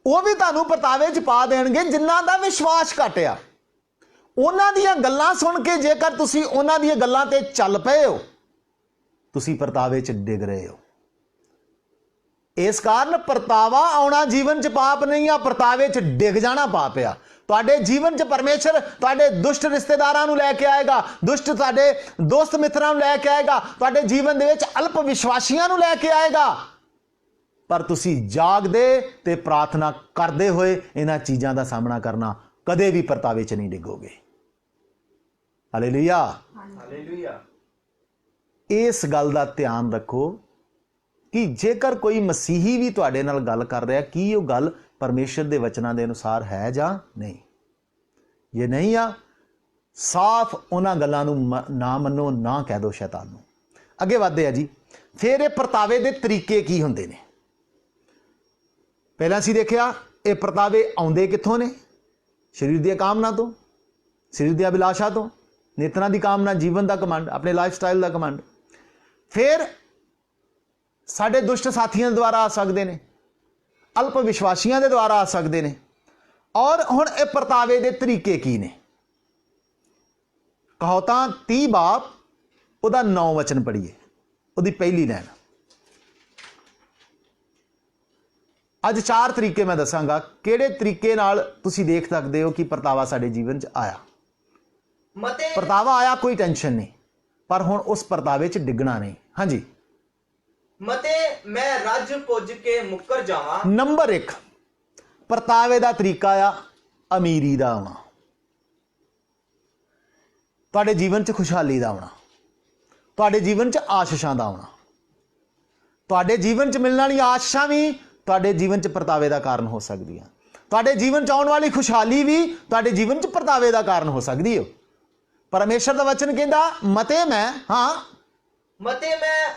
ਉਹ ਵੀ ਤੁਹਾਨੂੰ ਪਰਤਾਵੇ ਚ ਪਾ ਦੇਣਗੇ ਜਿਨ੍ਹਾਂ ਦਾ ਵਿਸ਼ਵਾਸ ਘੱਟ ਆ। ਉਹਨਾਂ ਦੀਆਂ ਗੱਲਾਂ ਸੁਣ ਕੇ ਜੇਕਰ ਤੁਸੀਂ ਉਹਨਾਂ ਦੀਆਂ ਗੱਲਾਂ ਤੇ ਚੱਲ ਪਏ ਹੋ, ਤੁਸੀਂ ਪਰਤਾਵੇ ਚ ਡਿੱਗ ਰਹੇ ਹੋ। ਇਸ ਕਾਰਨ ਪਰਤਾਵਾ ਆਉਣਾ ਜੀਵਨ ਚ ਪਾਪ ਨਹੀਂ ਆ, ਪਰਤਾਵੇ ਚ ਡਿੱਗ ਜਾਣਾ ਪਾਪ ਆ। ਤੁਹਾਡੇ ਜੀਵਨ ਚ ਪਰਮੇਸ਼ਰ ਤੁਹਾਡੇ ਦੁਸ਼ਟ ਰਿਸ਼ਤੇਦਾਰਾਂ ਨੂੰ ਲੈ ਕੇ ਆਏਗਾ, ਦੁਸ਼ਟ ਤੁਹਾਡੇ ਦੋਸਤ ਮਿੱਤਰਾਂ ਨੂੰ ਲੈ ਕੇ ਆਏਗਾ, ਤੁਹਾਡੇ ਜੀਵਨ ਦੇ ਵਿੱਚ ਅਲਪ ਵਿਸ਼ਵਾਸੀਆਂ ਨੂੰ ਲੈ ਕੇ ਆਏਗਾ। ਪਰ ਤੁਸੀਂ ਜਾਗਦੇ ਤੇ ਪ੍ਰਾਰਥਨਾ ਕਰਦੇ ਹੋਏ ਇਹਨਾਂ ਚੀਜ਼ਾਂ ਦਾ ਸਾਹਮਣਾ ਕਰਨਾ, ਕਦੇ ਵੀ ਪਰਤਾਵੇ ਚ ਨਹੀਂ ਡਿੱਗੋਗੇ। Hallelujah, hallelujah. ਇਸ ਗੱਲ ਦਾ ਧਿਆਨ ਰੱਖੋ ਕਿ ਜੇਕਰ ਕੋਈ ਮਸੀਹੀ ਵੀ ਤੁਹਾਡੇ ਨਾਲ ਗੱਲ ਕਰ ਰਿਹਾ, ਕੀ ਉਹ ਗੱਲ ਪਰਮੇਸ਼ਰ ਦੇ ਵਚਨਾਂ ਦੇ ਅਨੁਸਾਰ ਹੈ ਜਾਂ ਨਹੀਂ। ਜੇ ਨਹੀਂ ਆ, ਸਾਫ਼ ਉਹਨਾਂ ਗੱਲਾਂ ਨੂੰ ਨਾ ਮੰਨੋ, ਨਾ ਕਹਿ ਦਿਓ ਸ਼ੈਤਾਨ ਨੂੰ। ਅੱਗੇ ਵਧਦੇ ਆ ਜੀ। ਫਿਰ ਇਹ ਪਰਤਾਵੇ ਦੇ ਤਰੀਕੇ ਕੀ ਹੁੰਦੇ ਨੇ? ਪਹਿਲਾਂ ਅਸੀਂ ਦੇਖਿਆ ਇਹ ਪਰਤਾਵੇ ਆਉਂਦੇ ਕਿੱਥੋਂ ਨੇ? ਸਰੀਰ ਦੀਆਂ ਕਾਮਨਾ ਤੋਂ, ਸਰੀਰ ਦੀ ਅਭਿਲਾਸ਼ਾ ਤੋਂ, ਨੇਤਰਾਂ ਦੀ ਕਾਮਨਾ, ਜੀਵਨ ਦਾ ਘਮੰਡ, ਆਪਣੇ ਲਾਈਫ ਸਟਾਈਲ ਦਾ ਘਮੰਡ। ਫਿਰ ਸਾਡੇ ਦੁਸ਼ਟ ਸਾਥੀਆਂ ਦੇ ਦੁਆਰਾ ਆ ਸਕਦੇ ਨੇ, ਅਲਪ ਵਿਸ਼ਵਾਸੀਆਂ ਦੇ ਦੁਆਰਾ ਆ ਸਕਦੇ ਨੇ। ਔਰ ਹੁਣ ਇਹ ਪਰਤਾਵੇ ਦੇ ਤਰੀਕੇ ਕੀ ਨੇ? ਕਹਾਵਤਾਂ 30 ਬਾਬ ਉਹਦਾ 9 ਵਚਨ ਪੜ੍ਹੀਏ, ਉਹਦੀ ਪਹਿਲੀ ਲਾਈਨ। ਅੱਜ 4 ਤਰੀਕੇ ਮੈਂ ਦੱਸਾਂਗਾ, ਕਿਹੜੇ ਤਰੀਕੇ ਨਾਲ ਤੁਸੀਂ ਦੇਖ ਸਕਦੇ ਹੋ ਕਿ ਪਰਤਾਵਾ ਸਾਡੇ ਜੀਵਨ 'ਚ ਆਇਆ। ਪਰਤਾਵਾ ਆਇਆ, ਕੋਈ ਟੈਨਸ਼ਨ ਨਹੀਂ, ਪਰ ਹੁਣ ਉਸ ਪਰਤਾਵੇ 'ਚ ਡਿੱਗਣਾ ਨਹੀਂ। ਹਾਂਜੀ। ਮਤੇ ਮੈਂ ਰੱਜ ਪੁੱਜ ਕੇ ਮੁੱਕਰ ਜਾਵਾਂ। ਨੰਬਰ 1 ਪਰਤਾਵੇ ਦਾ ਤਰੀਕਾ ਆ ਅਮੀਰੀ ਦਾ ਆਉਣਾ, ਤੁਹਾਡੇ ਜੀਵਨ 'ਚ ਖੁਸ਼ਹਾਲੀ ਦਾ ਆਉਣਾ, ਤੁਹਾਡੇ ਜੀਵਨ 'ਚ ਆਸ਼ੀਸ਼ਾਂ ਦਾ ਆਉਣਾ। ਤੁਹਾਡੇ ਜੀਵਨ 'ਚ ਮਿਲਣ ਵਾਲੀ ਆਸ਼ੀਸ਼ਾਂ ਵੀ ਤੁਹਾਡੇ ਜੀਵਨ 'ਚ ਪਰਤਾਵੇ ਦਾ ਕਾਰਨ ਹੋ ਸਕਦੀਆਂ। ਤੁਹਾਡੇ ਜੀਵਨ 'ਚ ਆਉਣ ਵਾਲੀ ਖੁਸ਼ਹਾਲੀ ਵੀ ਤੁਹਾਡੇ ਜੀਵਨ 'ਚ ਪਰਤਾਵੇ ਦਾ ਕਾਰਨ ਹੋ ਸਕਦੀ ਹੈ। ਪਰਮੇਸ਼ਰ ਦਾ ਵਚਨ ਕਹਿੰਦਾ ਮਤੇ ਮੈਂ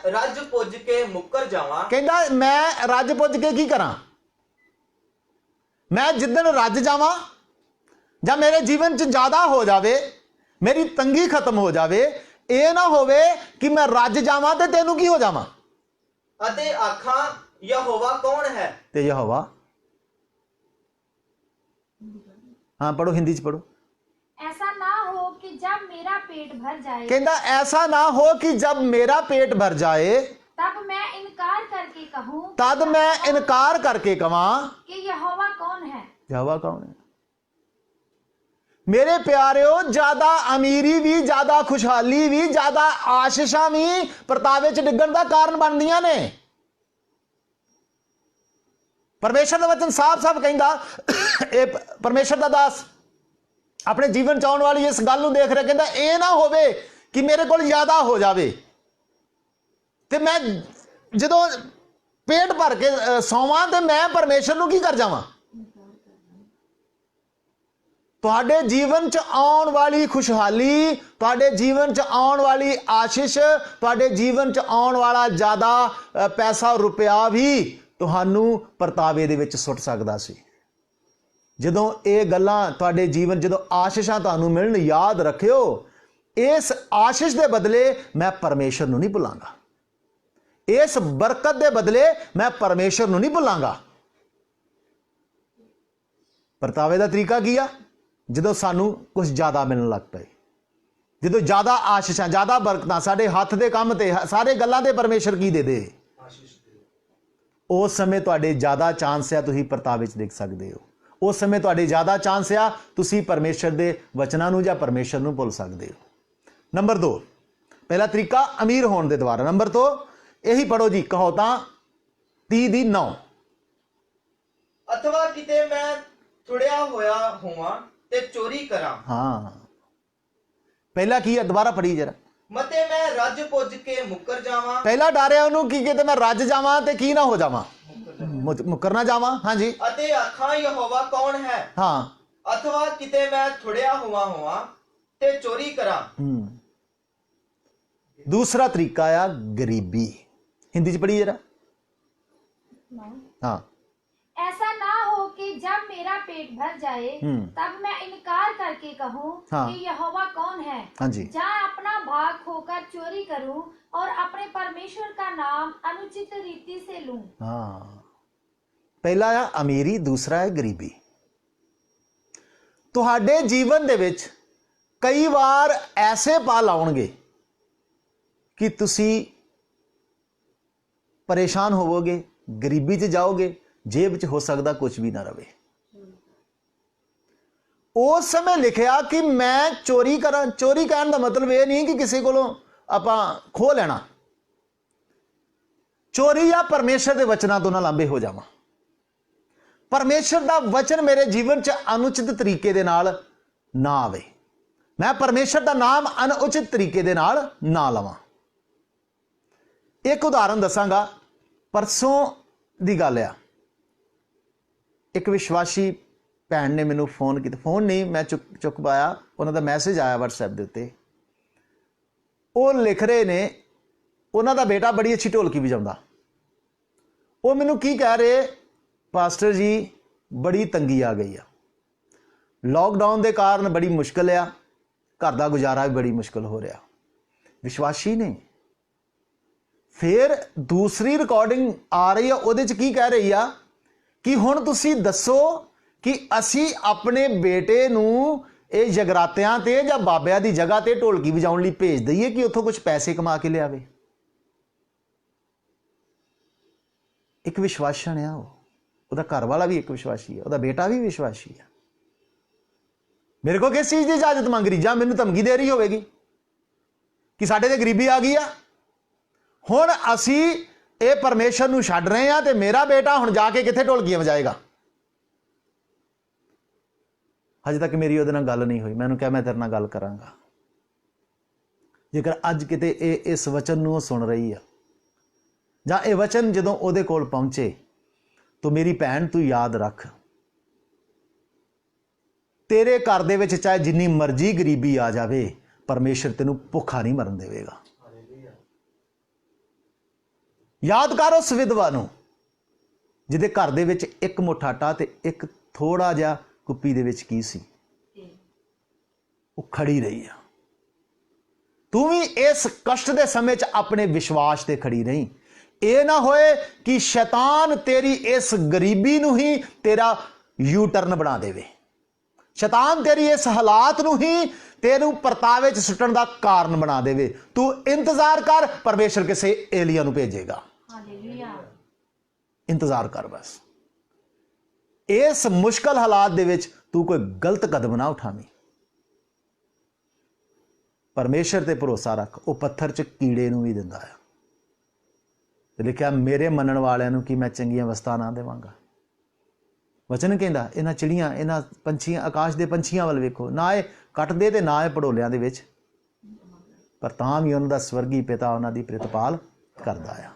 ਰੱਜ ਪੁੱਜ ਕੇ ਮੁੱਕਰ ਜਾਵਾਂ। ਕਹਿੰਦਾ ਮੈਂ ਰੱਜ ਪੁੱਜ ਕੇ ਕੀ ਕਰਾਂ? ਮੈਂ ਜਿੱਦਣ ਰੱਜ ਜਾਵਾਂ ਜਾਂ ਮੇਰੇ ਜੀਵਨ 'ਚ ਜ਼ਿਆਦਾ ਹੋ ਜਾਵੇ, ਮੇਰੀ ਤੰਗੀ ਖਤਮ ਹੋ ਜਾਵੇ, ਇਹ ਨਾ ਹੋਵੇ ਕਿ ਮੈਂ ਰੱਜ ਜਾਵਾਂ ਤੇ ਤੈਨੂੰ ਕੀ ਹੋ ਜਾਵਾਂ। ਅਤੇ ਆਖਾਂ ਯਹੋਵਾ ਕੌਣ ਹੈ? ਤੇ ਯਹੋਵਾ, हाँ पढ़ो, हिंदी च पढ़ो। ऐसा ना हो कि जब मेरा पेट भर जाए, कहता ऐसा ना हो कि जब मेरा पेट भर जाए, तब मैं इनकार करके कहूँ, तब मैं इनकार करके कहां कि यहोवा कौन है। यहोवा कौन है? मेरे प्यारेओ, ज्यादा अमीरी भी, ज्यादा खुशहाली भी, ज्यादा आशीषां भी परतावे च डिग्गण दा कारण बनदियां ने। परमेश्वर का वचन साफ साफ कहता, परमेश्वर का दास अपने जीवन च आने वाली इस गल देख रहा, कहता यह ना होवे कि मेरे को ज्यादा हो जाए ते मैं जदों पेट भर के सौवां ते मैं परमेश्वर नूं की कर जावां। तुहाडे जीवन च आने वाली खुशहाली, तुहाडे जीवन च आने वाली आशीष, तुहाडे जीवन च आने वाला ज्यादा पैसा रुपया भी ਤੁਹਾਨੂੰ ਪਰਤਾਵੇ ਦੇ ਵਿੱਚ ਸੁੱਟ ਸਕਦਾ ਸੀ। ਜਦੋਂ ਇਹ ਗੱਲਾਂ ਤੁਹਾਡੇ ਜੀਵਨ, ਜਦੋਂ ਆਸ਼ੀਸ਼ਾਂ ਤੁਹਾਨੂੰ ਮਿਲਣ, ਯਾਦ ਰੱਖਿਓ ਇਸ ਆਸ਼ੀਸ਼ ਦੇ ਬਦਲੇ ਮੈਂ ਪਰਮੇਸ਼ਰ ਨੂੰ ਨਹੀਂ ਭੁੱਲਾਂਗਾ, ਇਸ ਬਰਕਤ ਦੇ ਬਦਲੇ ਮੈਂ ਪਰਮੇਸ਼ਰ ਨੂੰ ਨਹੀਂ ਭੁੱਲਾਂਗਾ। ਪਰਤਾਵੇ ਦਾ ਤਰੀਕਾ ਕੀ ਆ? ਜਦੋਂ ਸਾਨੂੰ ਕੁਝ ਜ਼ਿਆਦਾ ਮਿਲਣ ਲੱਗ ਪਏ, ਜਦੋਂ ਜ਼ਿਆਦਾ ਆਸ਼ੀਸ਼ਾਂ, ਜ਼ਿਆਦਾ ਬਰਕਤਾਂ ਸਾਡੇ ਹੱਥ ਦੇ ਕੰਮ ਤੇ ਸਾਰੇ ਗੱਲਾਂ ਤੇ ਪਰਮੇਸ਼ਰ ਕੀ ਦੇ ਦੇ, ਉਸ ਸਮੇਂ ਤੁਹਾਡੇ ਜ਼ਿਆਦਾ ਚਾਂਸ ਆ ਤੁਸੀਂ ਪਰਤਾਵੇ 'ਚ ਦੇਖ ਸਕਦੇ ਹੋ। ਉਸ ਸਮੇਂ ਤੁਹਾਡੇ ਜ਼ਿਆਦਾ ਚਾਂਸ ਆ ਤੁਸੀਂ ਪਰਮੇਸ਼ਰ ਦੇ ਵਚਨਾਂ ਨੂੰ ਜਾਂ ਪਰਮੇਸ਼ਰ ਨੂੰ ਭੁੱਲ ਸਕਦੇ ਹੋ। ਨੰਬਰ 2, ਪਹਿਲਾ ਤਰੀਕਾ ਅਮੀਰ ਹੋਣ ਦੇ ਦੁਆਰਾ। ਨੰਬਰ 2 ਇਹੀ ਪੜੋ ਜੀ, ਕਹਾਵਤਾਂ 30:9। ਅਥਵਾ ਕਿਤੇ ਮੈਂ ਥੁੜਿਆ ਹੋਇਆ ਹੋਵਾਂ ਤੇ ਚੋਰੀ ਕਰਾਂ। ਹਾਂ, ਪਹਿਲਾ ਕੀ ਹੈ? ਦੁਬਾਰਾ ਪੜੀ ਜਰਾ। ਮਤੇ ਮੈਂ ਰੱਜ ਪੁੱਜ ਕੇ ਮੁੱਕਰ ਜਾਵਾਂ। ਪਹਿਲਾ ਡਰਿਆ ਉਹਨੂੰ ਕੀ ਕਿਤੇ ਮੈਂ ਰੱਜ ਜਾਵਾਂ ਤੇ ਕੀ ਨਾ ਹੋ ਜਾਵਾਂ, ਮੁੱਕਰ ਨਾ ਜਾਵਾਂ। ਹਾਂਜੀ। ਅਤੇ ਆਖਾਂ ਯਹੋਵਾ ਕੌਣ ਹੈ। ਹਾਂ। ਅਥਵਾ ਕਿਤੇ ਮੈਂ ਥੁੜਿਆ ਹੋਵਾਂ ਤੇ ਚੋਰੀ ਕਰਾਂ। ਦੂਸਰਾ ਤਰੀਕਾ ਆ ਗਰੀਬੀ। ਹਿੰਦੀ ਚ ਪੜੀ ਜਰਾ। हाँ। ऐसा ना हो कि जब मेरा पेट भर जाए तब मैं इनकार करके कहूँ हाँ। कि यहोवा कौन है, हाँ जी, जहाँ अपना भाग खोकर चोरी करूं और अपने परमेश्वर का नाम अनुचित रीति से लूं। हाँ, पहला आ अमीरी, दूसरा है गरीबी। तुहाडे जीवन दे विच कई बार ऐसे पल आउणगे कि तुसी परेशान होवोगे, गरीबी च जाओगे, जेब च हो सकता कुछ भी ना रहे। उस समय लिखिया कि मैं चोरी करा। चोरी कहने का मतलब यह नहीं कि किसी को आपां खो लेना। चोरी या परमेश्वर के वचनों तो ना लांबे हो जावां। परमेश्वर का वचन मेरे जीवन च अनुचित तरीके दे नाल ना आवे, मैं परमेश्वर का नाम अनुचित तरीके दे नाल ना लवां। एक उदाहरण दसांगा। परसों दी गल आ, एक विश्वासी भैन ने मैनू फोन किया, फोन नहीं मैं चुक पाया, उन्हों का मैसेज आया WhatsApp के उत्ते। वो लिख रहे ने उन्हों का बेटा बड़ी अच्छी ढोलकी बजाउंदा। वो मैनू की कह रहे, पास्टर जी बड़ी तंगी आ गई आ, लॉकडाउन के कारण बड़ी मुश्किल आ, घर का गुजारा भी बड़ी मुश्किल हो रहा। विश्वासी ने फिर दूसरी रिकॉर्डिंग आ रही है, उहदे च की कह रही आ कि हुण तुसी दसो कि असी अपने बेटे नूं ये जगरातियां ते जां बाबिया की जगह ते ढोलकी बजाउण लई भेज दईए कि उत्थों कुछ पैसे कमा के लियावे। एक विश्वासन है, वो घर वाला भी एक विश्वासी है, बेटा भी विश्वासी है। मेरे को किस चीज़ की इजाजत मंग रही, जां मैनूं धमकी दे रही होगी कि साडे ते गरीबी आ गई आ, हुण असी ये परमेश्वर नूं छड्ड रहे हैं ते मेरा बेटा हुण जाके कित्थे ढोलकियां बजाएगा। अजे तक मेरी उहदे नाल गल नहीं हुई। मैं उहनूं कहा मैं तेरे नाल गल करांगा। जेकर अज किते इस वचन नूं सुन रही है जां ये वचन जदों उहदे कोल पहुंचे तो मेरी भैन तू याद रख, तेरे घर दे विच चाहे जिन्नी मर्जी गरीबी आ जाए, परमेश्वर तेनू भुखा नहीं मरन देवेगा। याद कर उस विधवा नूं जिहदे घर दे विच एक मुठ आटा ते एक थोड़ा जिहा कुप्पी दे विच की सी, वो खड़ी रही है। तू भी इस कष्ट के समय च अपने विश्वास ते खड़ी रही। ये ना होए कि शैतान तेरी इस गरीबी नूं ही तेरा यू टर्न बना देवे, शैतान तेरी इस हालात नूं ही तेनू परतावे च सुटण दा कारण बना देवे। तू इंतजार कर, परमेश्वर किसे एलिया नूं भेजेगा। इंतजार कर बस। इस मुश्किल हालात दे विच तू कोई गलत कदम ना उठावी। परमेश्वर ते भरोसा रख, वो पत्थर च कीड़े नूं भी दिंदा है। लिखिया मेरे मनण वालियां नूं कि मैं चंगियां वस्तां ना देवांगा। वचन कहंदा इन्हां चिड़ियां, इन्हां पंछियां, आकाश दे पंछियां वल वेखो, ना ये कटदे ते ना ये पड़ोलियां दे विच, पर तां भी उन्हां दा स्वर्गी पिता उन्हां दी प्रतिपाल करदा है।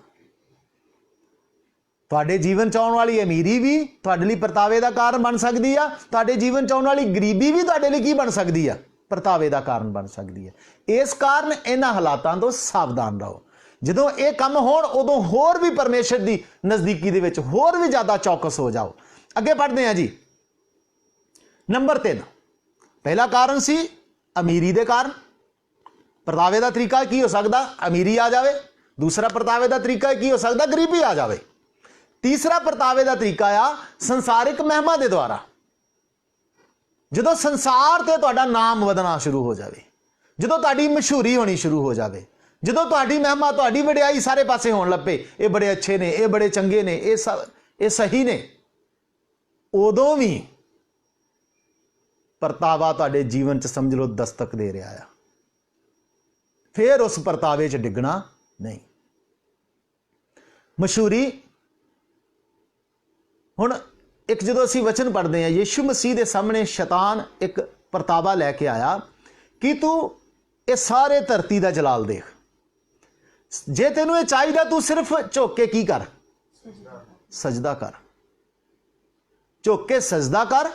तुहाडे जीवन च आउण वाली अमीरी भी तुहाडे लई परतावे दा कारण बन सकदी आ, तुहाडे जीवन च आउण वाली गरीबी भी तुहाडे लई की बन सकदी आ, परतावे दा कारण बन सकदी है। इस कारण इन्हां हालातां तो सावधान रहो। जदों ये काम होण उदों होर भी परमेश्वर दी नज़दीकी दे विच होर भी ज़्यादा चौकस हो जाओ। अगे पढ़ते हैं जी। नंबर 3, पहला कारण सी अमीरी दे कारण। परतावे दा तरीका की हो सकदा, अमीरी आ जावे। दूसरा परतावे दा तरीका की हो सकदा, गरीबी आ जावे। तीसरा परतावे दा तरीका आ संसारिक महिमा दे द्वारा। जदों संसार ते तुहाडा नाम वधना शुरू हो जावे, जदों तुहाडी मशहूरी होनी शुरू हो जावे, जदों तुहाडी महिमा तुहाडी वडियाई सारे पासे होण लग पे, ये बड़े अच्छे ने, ये बड़े चंगे ने, ये सही ने, उदों भी परतावा तुहाडे जीवन च समझ लो दस्तक दे रहा है। फिर उस परतावे च डिगना नहीं। मशहूरी हुण एक जदों असीं वचन पढ़ते हैं, यीशु मसीह के सामने शैतान एक परतावा लैके आया कि तू ये सारे धरती का जलाल देख, जे तेनू ये चाहिए तू सिर्फ झुक के की कर, सजदा कर, झुक के सजदा कर,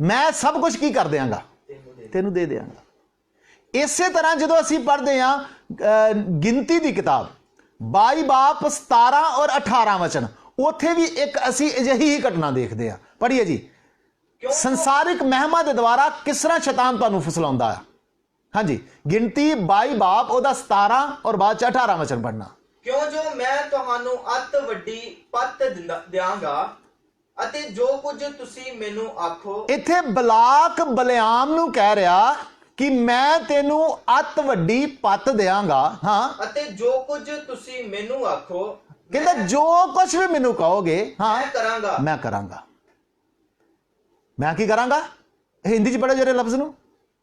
मैं सब कुछ की कर देंगा, तेनू दे देंगा। इसे तरह जो असीं पढ़ते हैं गिनती की किताब 22 बाब 17 और 18 वचन, उत्थे भी एक असी अजिही ही घटना देखते हैं। पढ़िए जी। ਸੰਸਾਰਿਕ ਮਹਿਮਾ ਦੇ ਦੁਆਰਾ ਕਿਸ ਤਰ੍ਹਾਂ ਸ਼ੈਤਾਨ ਤੁਹਾਨੂੰ ਫਸਲਾਉਂਦਾ ਆ। ਹਾਂਜੀ, ਗਿਣਤੀ 22 ਬਾਬ ਉਹਦਾ 17 ਔਰ ਬਾਅਦ ਚ 18 ਵਚਨ ਪੜਨਾ। ਕਿਉਂ ਜੋ ਮੈਂ ਤੁਹਾਨੂੰ ਅਤ ਵੱਡੀ ਪੱਤ ਦਿਆਂਗਾ ਅਤੇ ਜੋ ਕੁਝ ਤੁਸੀਂ ਮੈਨੂੰ ਆਖੋ। ਇੱਥੇ ਬਲਾਕ ਬਲਿਆਮ ਨੂੰ ਕਹਿ ਰਿਹਾ ਕਿ ਮੈਂ ਤੈਨੂੰ ਅਤ ਵੱਡੀ ਪੱਤ ਦਿਆਂਗਾ। ਹਾਂ, ਅਤੇ ਜੋ ਕੁਝ ਤੁਸੀਂ ਮੈਨੂੰ ਆਖੋ, ਕਹਿੰਦਾ ਜੋ ਕੁਝ ਵੀ ਮੈਨੂੰ ਕਹੋਗੇ ਮੈਂ ਕਰਾਂਗਾ। ਮੈਂ ਕਰਾਂਗਾ। ਮੈਂ ਕੀ ਕਰਾਂਗਾ? ਹਿੰਦੀ ਚ ਪੜੋ ਜਿਹੜੇ ਲਫ਼ਜ਼ ਨੂੰ।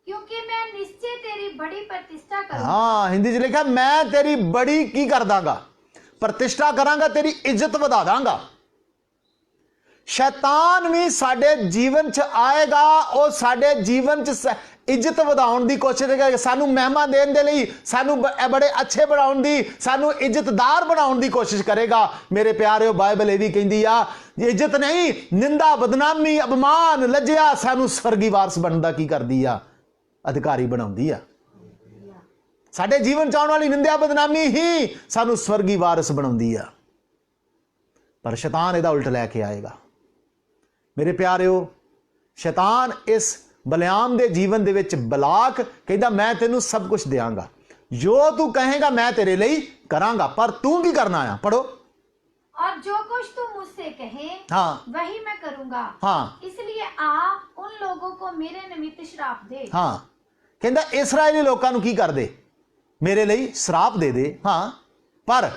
क्योंकि मैं निश्चय तेरी बड़ी प्रतिष्ठा करूंगा। हाँ, हिंदी च लिखा मैं तेरी बड़ी की कर दांगा, प्रतिष्ठा करांगा, तेरी इज्जत वधा दांगा। शैतान भी साडे जीवन च आएगा, और साडे जीवन च इज्जत वधाउण दी कोशिश करेगा, सानू महिमा देण दे लई, सानू बड़े अच्छे बनाउण दी, सानू इज्जतदार बनाउण दी कोशिश करेगा। मेरे प्यारे, बाइबल ये भी कहती आ, इज्जत नहीं, निंदा, बदनामी, अपमान, लज्जा सानू स्वर्गी वारस बनण दा की करदी आ, अधिकारी बनाउंदी आ। साडे जीवन च आउण वाली निंदा बदनामी ही सानू स्वर्गी वारस बनाउंदी आ, पर शैतान इहदा उल्ट लैके आएगा। मेरे प्यारिओ, शैतान इस बलियाम दे जीवन दे विच बलाक कहंदा मैं तेनू सब कुछ देंगा, जो तू कहेगा मैं तेरे लिए करांगा, पर तू की करना है? पढ़ो। और जो कुछ तू मुझसे कहे, हाँ, वही मैं करूंगा। हाँ, इसलिए आ उन लोगों को मेरे निमित्त श्राप दे। हाँ, कहंदा इस्राएली लोकां नू की कर दे? मेरे लिए श्राप दे दे। हाँ, पर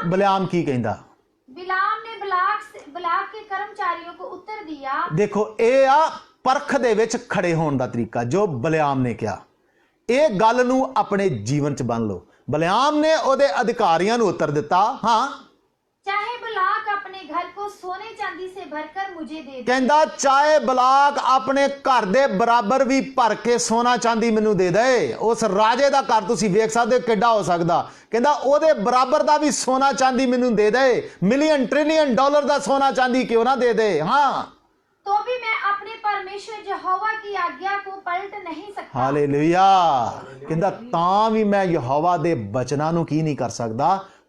बलियाम की कहंदा? बिलाम ने बलाक के कर्मचारियों को उत्तर दिया। देखो, ये आ परख दे विच खड़े होने का तरीका जो बलियाम ने कहा। ये गल नू अपने जीवन च बन लो। बलियाम ने ओदे अधिकारियों नू उत्तर दिता, हाँ, चाहे बलाक अपने घर को सोने चांदी से भरकर मुझे दे दे। कहंदा चाहे बलाक अपने घर दे बराबर भी भर के सोना चांदी मैनू दे दे। उस राजे दा घर तुसीं वेख सकदे हो किड्डा हो सकदा। कहंदा ओदे बराबर दा भी सोना चांदी मैनू दे दे, मिलियन ट्रिलियन डॉलर दा सोना चांदी क्यों ना दे दे। हाँ, तो भी मैं अपने परमेश्वर यहोवा की आज्ञा को पलट नहीं सकता। हालेलुया। कहंदा तां भी मैं यहोवा दे बचनां नू की नहीं कर सकदा,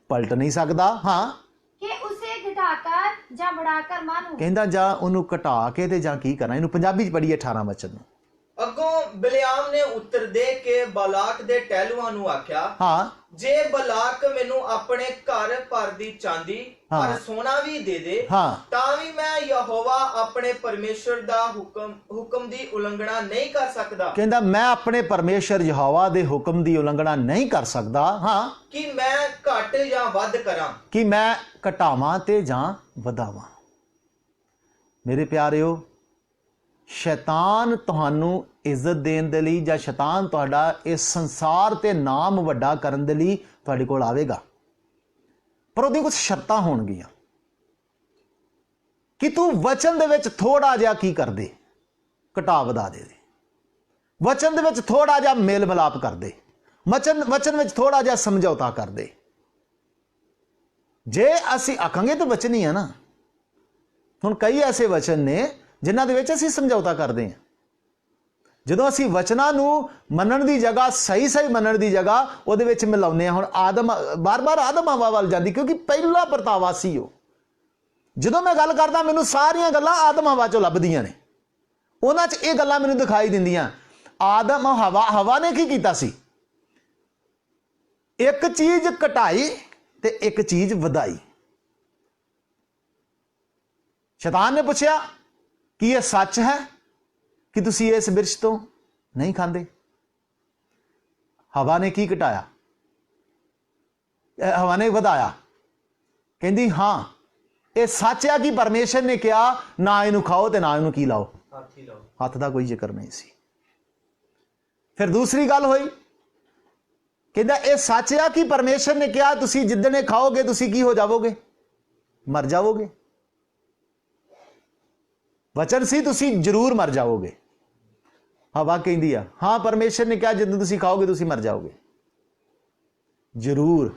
पलट नहीं सकदा। हाँ, कि उसे घटाकर ਜਾਂ बढ़ाकर मानूं। ਕਹਿੰਦਾ ਜਾਂ ਉਹਨੂੰ ਘਟਾ ਕੇ ਤੇ ਜਾਂ ਕੀ ਕਰਨਾ। ਇਹਨੂੰ ਪੰਜਾਬੀ ਚ ਪੜੀਏ 18 ਵਚਨ ਨੂੰ। ਅੱਗੋਂ ਬਿਲਿਆਮ ਨੇ ਉੱਤਰ ਦੇ ਕੇ ਬਲਾਕ ਦੇ ਟਹਿਲੂਆਂ ਨੂੰ ਆਖਿਆ, ਹਾਂ, ਜੇ ਬਲਾਕ ਮੈਨੂੰ ਆਪਣੇ ਘਰ ਭਰ ਦੀ ਚਾਂਦੀ ਪਰ ਸੋਨਾ ਵੀ ਦੇ ਦੇ, ਤਾਂ ਵੀ ਮੈਂ ਯਹੋਵਾ ਆਪਣੇ ਪਰਮੇਸ਼ਰ ਦਾ ਹੁਕਮ ਦੀ ਉਲੰਘਣਾ ਨਹੀਂ ਕਰ ਸਕਦਾ। ਕਹਿੰਦਾ ਮੈਂ ਆਪਣੇ ਪਰਮੇਸ਼ਰ ਯਹੋਵਾ ਦੇ ਹੁਕਮ ਦੀ ਉਲੰਘਣਾ ਨਹੀਂ ਕਰ ਸਕਦਾ। ਹਾਂ, ਕਿ ਮੈਂ ਘਟ ਜਾਂ ਵੱਧ ਕਰਾਂ, ਕਿ ਮੈਂ ਘਟਾਵਾਂ ਤੇ ਜਾਂ ਵਧਾਵਾਂ। ਮੇਰੇ ਪਿਆਰਿਓ, शैतान तुहानू इज्जत देने दे लई जां शैतान तुहाडा इस संसार ते नाम वड्डा करन दे लई तुहाडे कोल आवेगा, पर उहदी कुछ शर्तां होणगीਆਂ कि तू वचन दे विच थोड़ा जिहा की कर दे, घटा वधा दे, वचन दे विच थोड़ा जिहा मेल मिलाप कर दे, वचन विच थोड़ा जिहा समझौता कर दे। जे असीं आखांगे तो वचन ही है ना। हुण कई ऐसे वचन ने जिन्हां दे विच असीं समझौता करते हैं। ਜਦੋਂ ਅਸੀਂ वचनां ਨੂੰ ਮੰਨਣ ਦੀ जगह सही ਮੰਨਣ ਦੀ जगह ਉਹਦੇ ਵਿੱਚ ਮਿਲਾਉਂਦੇ ਹਾਂ। ਹੁਣ ਆਦਮ ਬਾਰ-ਬਾਰ ਆਦਮ ਹਵਾ ਵੱਲ ਜਾਂਦੀ ਕਿਉਂਕਿ ਪਹਿਲਾ ਪਰਤਾਵਾ ਸੀ ਉਹ। ਜਦੋਂ ਮੈਂ ਗੱਲ ਕਰਦਾ ਮੈਨੂੰ ਸਾਰੀਆਂ ਗੱਲਾਂ ਆਦਮ ਹਵਾ ਚੋਂ ਲੱਭਦੀਆਂ ਨੇ, ਉਹਨਾਂ 'ਚ ਇਹ ਗੱਲਾਂ ਮੈਨੂੰ ਦਿਖਾਈ ਦਿੰਦੀਆਂ। ਆਦਮ ਹਵਾ ਨੇ ਕੀ ਕੀਤਾ ਸੀ? ਇੱਕ ਚੀਜ਼ ਘਟਾਈ ਤੇ ਇੱਕ ਚੀਜ਼ ਵਧਾਈ। शैतान ने पूछा कि यह सच है कि तुसी इस बिरछ तो नहीं खांदे? हवा ने की घटाया? हवा ने वधाया। कहती हाँ ये सच है कि परमेश्वर ने कहा ना इनू खाओ ते ना इनू की लाओ, हथ का कोई जिक्र नहीं सी। फिर दूसरी गल हुई, कहता यह सच है कि परमेश्वर ने कहा तुसी जिद्दने खाओगे तुसी की हो जाओगे? मर जाओगे। वचन सी तुसी जरूर मर जाओगे। हवा कहती है हाँ परमेश्वर ने कहा जिद्दन तुसी खाओगे तुसी मर जाओगे जरूर।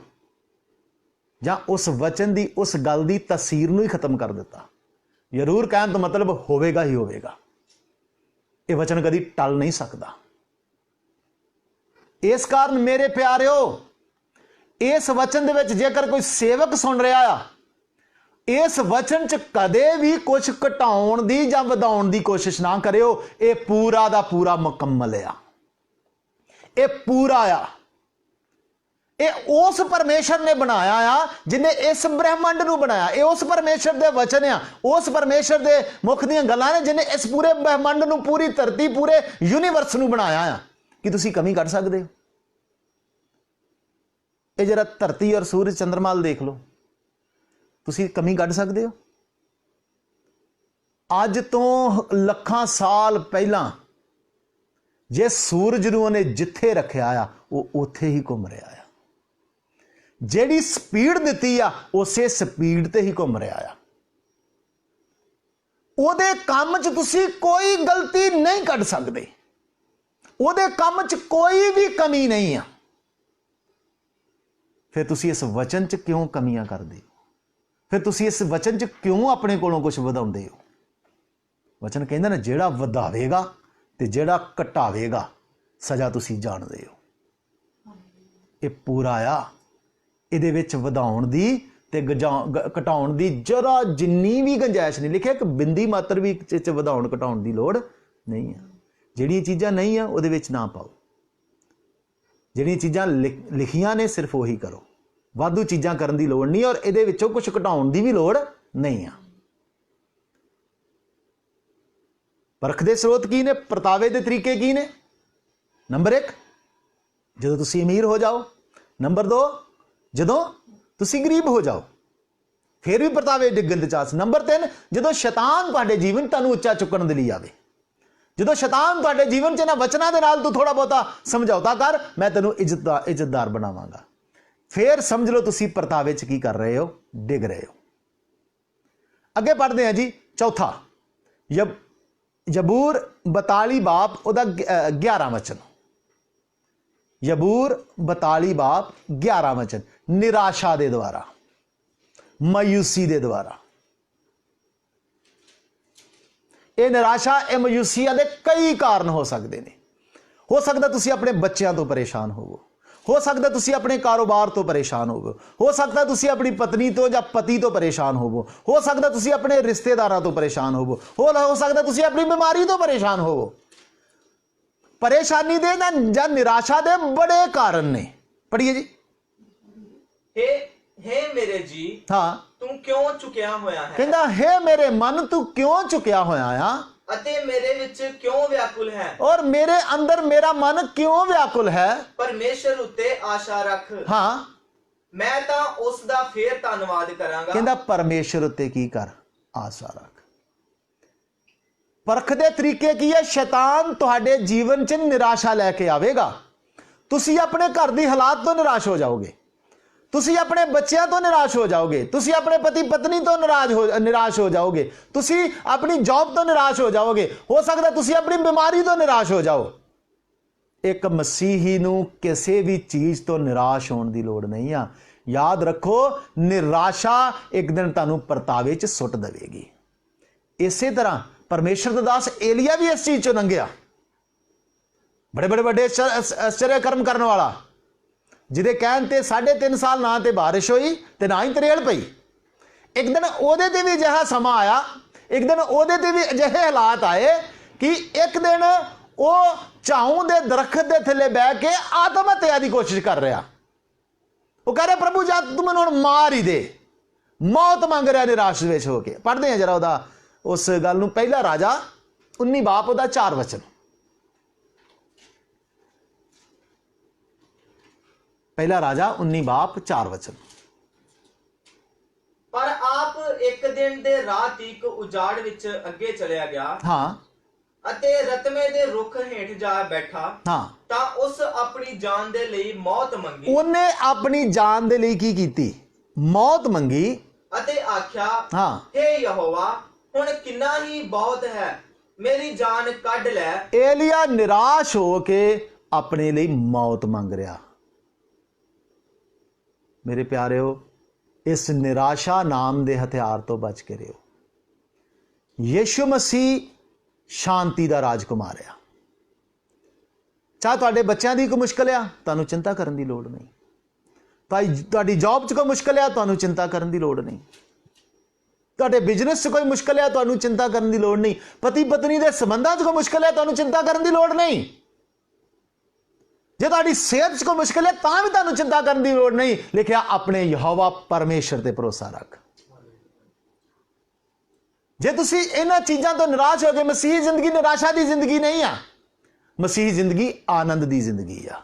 ਜਾਂ उस वचन की उस गल की तसीर ਨੂੰ ही खत्म कर दिता। जरूर कहने तो मतलब होवेगा ही होवेगा। ये वचन कभी टल नहीं सकता। इस कारण मेरे प्यारिओ, इस वचन दे विच जेकर कोई सेवक सुन रहा आ, इस वचन च कदे भी कुछ घटाउण दी जां वधाउण दी कोशिश ना करियो। ये पूरा दा पूरा मुकम्मल आ, ये पूरा आ। ये उस परमेश्वर ने बनाया आ जिन्हें इस ब्रह्मंड नूं बनाया। ये उस परमेश्वर दे वचन आ, उस परमेश्वर दे मुख दीयां गल्लां ने जिन्हें इस पूरे ब्रह्मंड नूं, पूरी धरती, पूरे यूनीवर्स नूं बनाया आ। कि तुसीं कमी कढ सकदे हो? ये जरा धरती और सूरज चंद्रमा देख लो, तुसीं कमी कढ सकदे हो? अज तो ਲੱਖਾਂ साल पहलां जे सूरज नूं उहने जिथे रखिया आ वो उत्थे ही घुम रहा आ। ਜਿਹੜੀ स्पीड ਦਿੱਤੀ ਆ ਉਸੇ स्पीड ਤੇ ही घुम रहा आ। ਉਹਦੇ ਕੰਮ 'ਚ ਤੁਸੀਂ ਕੋਈ ਗਲਤੀ नहीं ਕੱਢ ਸਕਦੇ, ਉਹਦੇ ਕੰਮ 'ਚ ਕੋਈ ਵੀ ਕਮੀ नहीं आ। फिर तुसी इस वचन च क्यों कमियां करदे हो? फिर तुसी इस वचन च क्यों अपने कोलों कुछ वधाउंदे हो? वचन कहंदा ना, जेड़ा वधावेगा ते जेड़ा घटावेगा सजा तुसी जाणदे हो। ये पूरा आ, इहदे विच वधाउण दी ते घटाउण दी जरा जिन्नी भी गुंजाइश नहीं। लिखिआ कि बिंदी मात्र भी इस वधाउण घटाउण दी लोड़ नहीं है। जिहड़ियां चीज़ां नहीं आ उहदे विच ना पाओ, जिहड़ियां चीज़ां लिखियां ने सिर्फ उही करो। वाधू चीज़ां करन दी लोड़ नहीं और इहदे विचों कुछ घटाउण दी भी लोड़ नहीं आ। परख दे स्रोत की ने, परतावे दे तरीके की ने? नंबर 1, जदों तुसीं अमीर हो जाओ। नंबर 2, जदों तुसीं गरीब हो जाओ, फिर भी परतावे डिग्गण दे चांस। नंबर 3, जदों शैतान तुहाडे जीवन तुहानूं उच्चा चुकण दे लई आवे। जदों शैतान तुहाडे जीवन च इन्हां वचनां दे नाल तू थोड़ा बहुता समझौता कर, मैं तैनूं इज्जतदार बनावांगा, फिर समझ लो तुसीं परतावे च की कर रहे हो, डिग रहे हो। अगे पढ़ते हैं जी, चौथा जबूर 42 बाप उहदा 11 वचन। जबूर 42 बाप 11 वचन। निराशा दे द्वारा, मायूसी दे द्वारा, ये निराशा, ये मायूसी दे कई कारण हो सकते हैं। हो सकता तुसी अपने बच्चों तो परेशान हो सकता तुसी अपने कारोबार तो परेशान हो सकता तुसी अपनी पत्नी तो या पति तो परेशान हो सकता तुसी अपने रिश्तेदारों तो परेशान हो सकता तुसी अपनी बीमारी तो परेशान हो। परेशानी दे या निराशा दे बड़े कारण ने। पढ़िए जी। हे मेरे जी, हाँ, तू क्यों चुकिया होया है? कहंदा हे मेरे मन तू क्यों चुकिया होया आ? अते मेरे विच क्यों व्याकुल है? और मेरे अंदर मेरा मन क्यों व्याकुल है? परमेश्वर उत्ते आशा रख। हाँ, मैं तां उस दा फिर धन्नवाद करांगा। कहंदा परमेश्वर उत्ते की कर? आशा रख। परख दे तरीके की है? शैतान तुहाडे जीवन च निराशा लेके आवेगा। तुसी अपने घर दी हालात तो निराश हो जाओगे, तुसी अपने बच्चों तो निराश हो जाओगे, तुसी अपने पति पत्नी तो निराश हो जाओगे, तुसी अपनी जॉब तो निराश हो जाओगे, हो सकता तुसी अपनी बीमारी तो निराश हो जाओ। एक मसीही नूं किसी भी चीज तो निराश होने की लोड़ नहीं आ। याद रखो, निराशा एक दिन तुहानूं परतावे च सुट देवेगी। इसे तरह परमेश्वर दा दास एलिया भी इस चीज चों लंघिया। बड़े बड़े बड़े आश्चर्य कर्म करने वाला, जिहदे कहण ते 3.5 साल ना ते बारिश हुई ते ना ही तरेड़ पई। एक दिन ओहदे ते भी अजिहा समा आया, एक दिन ओहदे ते भी अजिहे हालात आए कि एक दिन वह झाऊ दे दरखत दे थल्ले बह के आत्म हत्या की कोशिश कर रहा। वो कह रहा, प्रभु जा तू मैनूं हुण मार ही दे, मौत मंग रहा निराश विच होके। पढ़ते हैं जरा उहदा उस गल नूं। पहला राजा 19 बाप उहदा 4 वचन। पहला राजा 19 बाप 4 वचन। पर आप एक दिन दे राह तक उजाड़ विच अगे चलिया गया। हाँ, अते रतमे दे रुख हेठ जा बैठा। हाँ, तां उस अपनी जान दे लई मौत मंगी। उन्हें अपनी जान दे लई की कीती? मौत मंगी। अते आख्या, हाँ, हे यहोवा, हुण किन्ना ही बहुत है, मेरी जान कढ लै। एलिया निराश हो के अपने लिए मौत मंग रहा। मेरे प्यारेओ, इस निराशा नाम दे हथियार तो बच के रहो। यीशु मसीह शांति दा राजकुमार आ। चाहे तुहाडे बच्चों की कोई मुश्किल आ, तुहानूं चिंता करन दी लोड़ नहीं। तुहाडी जॉब च कोई मुश्किल आ, तुहानूं चिंता करन दी लोड़ नहीं। ਤੁਹਾਡੇ ਬਿਜ਼ਨਸ 'ਚ ਕੋਈ ਮੁਸ਼ਕਲ ਹੈ, ਤੁਹਾਨੂੰ ਚਿੰਤਾ ਕਰਨ ਦੀ ਲੋੜ ਨਹੀਂ। ਪਤੀ ਪਤਨੀ ਦੇ ਸੰਬੰਧਾਂ 'ਚ ਕੋਈ ਮੁਸ਼ਕਲ ਹੈ, ਤੁਹਾਨੂੰ ਚਿੰਤਾ ਕਰਨ ਦੀ ਲੋੜ ਨਹੀਂ। ਜੇ ਤੁਹਾਡੀ ਸਿਹਤ 'ਚ ਕੋਈ ਮੁਸ਼ਕਲ ਹੈ ਤਾਂ ਵੀ ਤੁਹਾਨੂੰ ਚਿੰਤਾ ਕਰਨ ਦੀ ਲੋੜ ਨਹੀਂ। ਲਿਖਿਆ ਆਪਣੇ ਯਹੋਵਾ ਪਰਮੇਸ਼ਰ ਤੇ ਭਰੋਸਾ ਰੱਖ। ਜੇ ਤੁਸੀਂ ਇਹਨਾਂ ਚੀਜ਼ਾਂ ਤੋਂ ਨਿਰਾਸ਼ ਹੋ ਗਏ, ਮਸੀਹੀ ਜ਼ਿੰਦਗੀ ਨਿਰਾਸ਼ਾ ਦੀ ਜ਼ਿੰਦਗੀ ਨਹੀਂ ਆ, ਮਸੀਹੀ ਜ਼ਿੰਦਗੀ ਆਨੰਦ ਦੀ ਜ਼ਿੰਦਗੀ ਆ।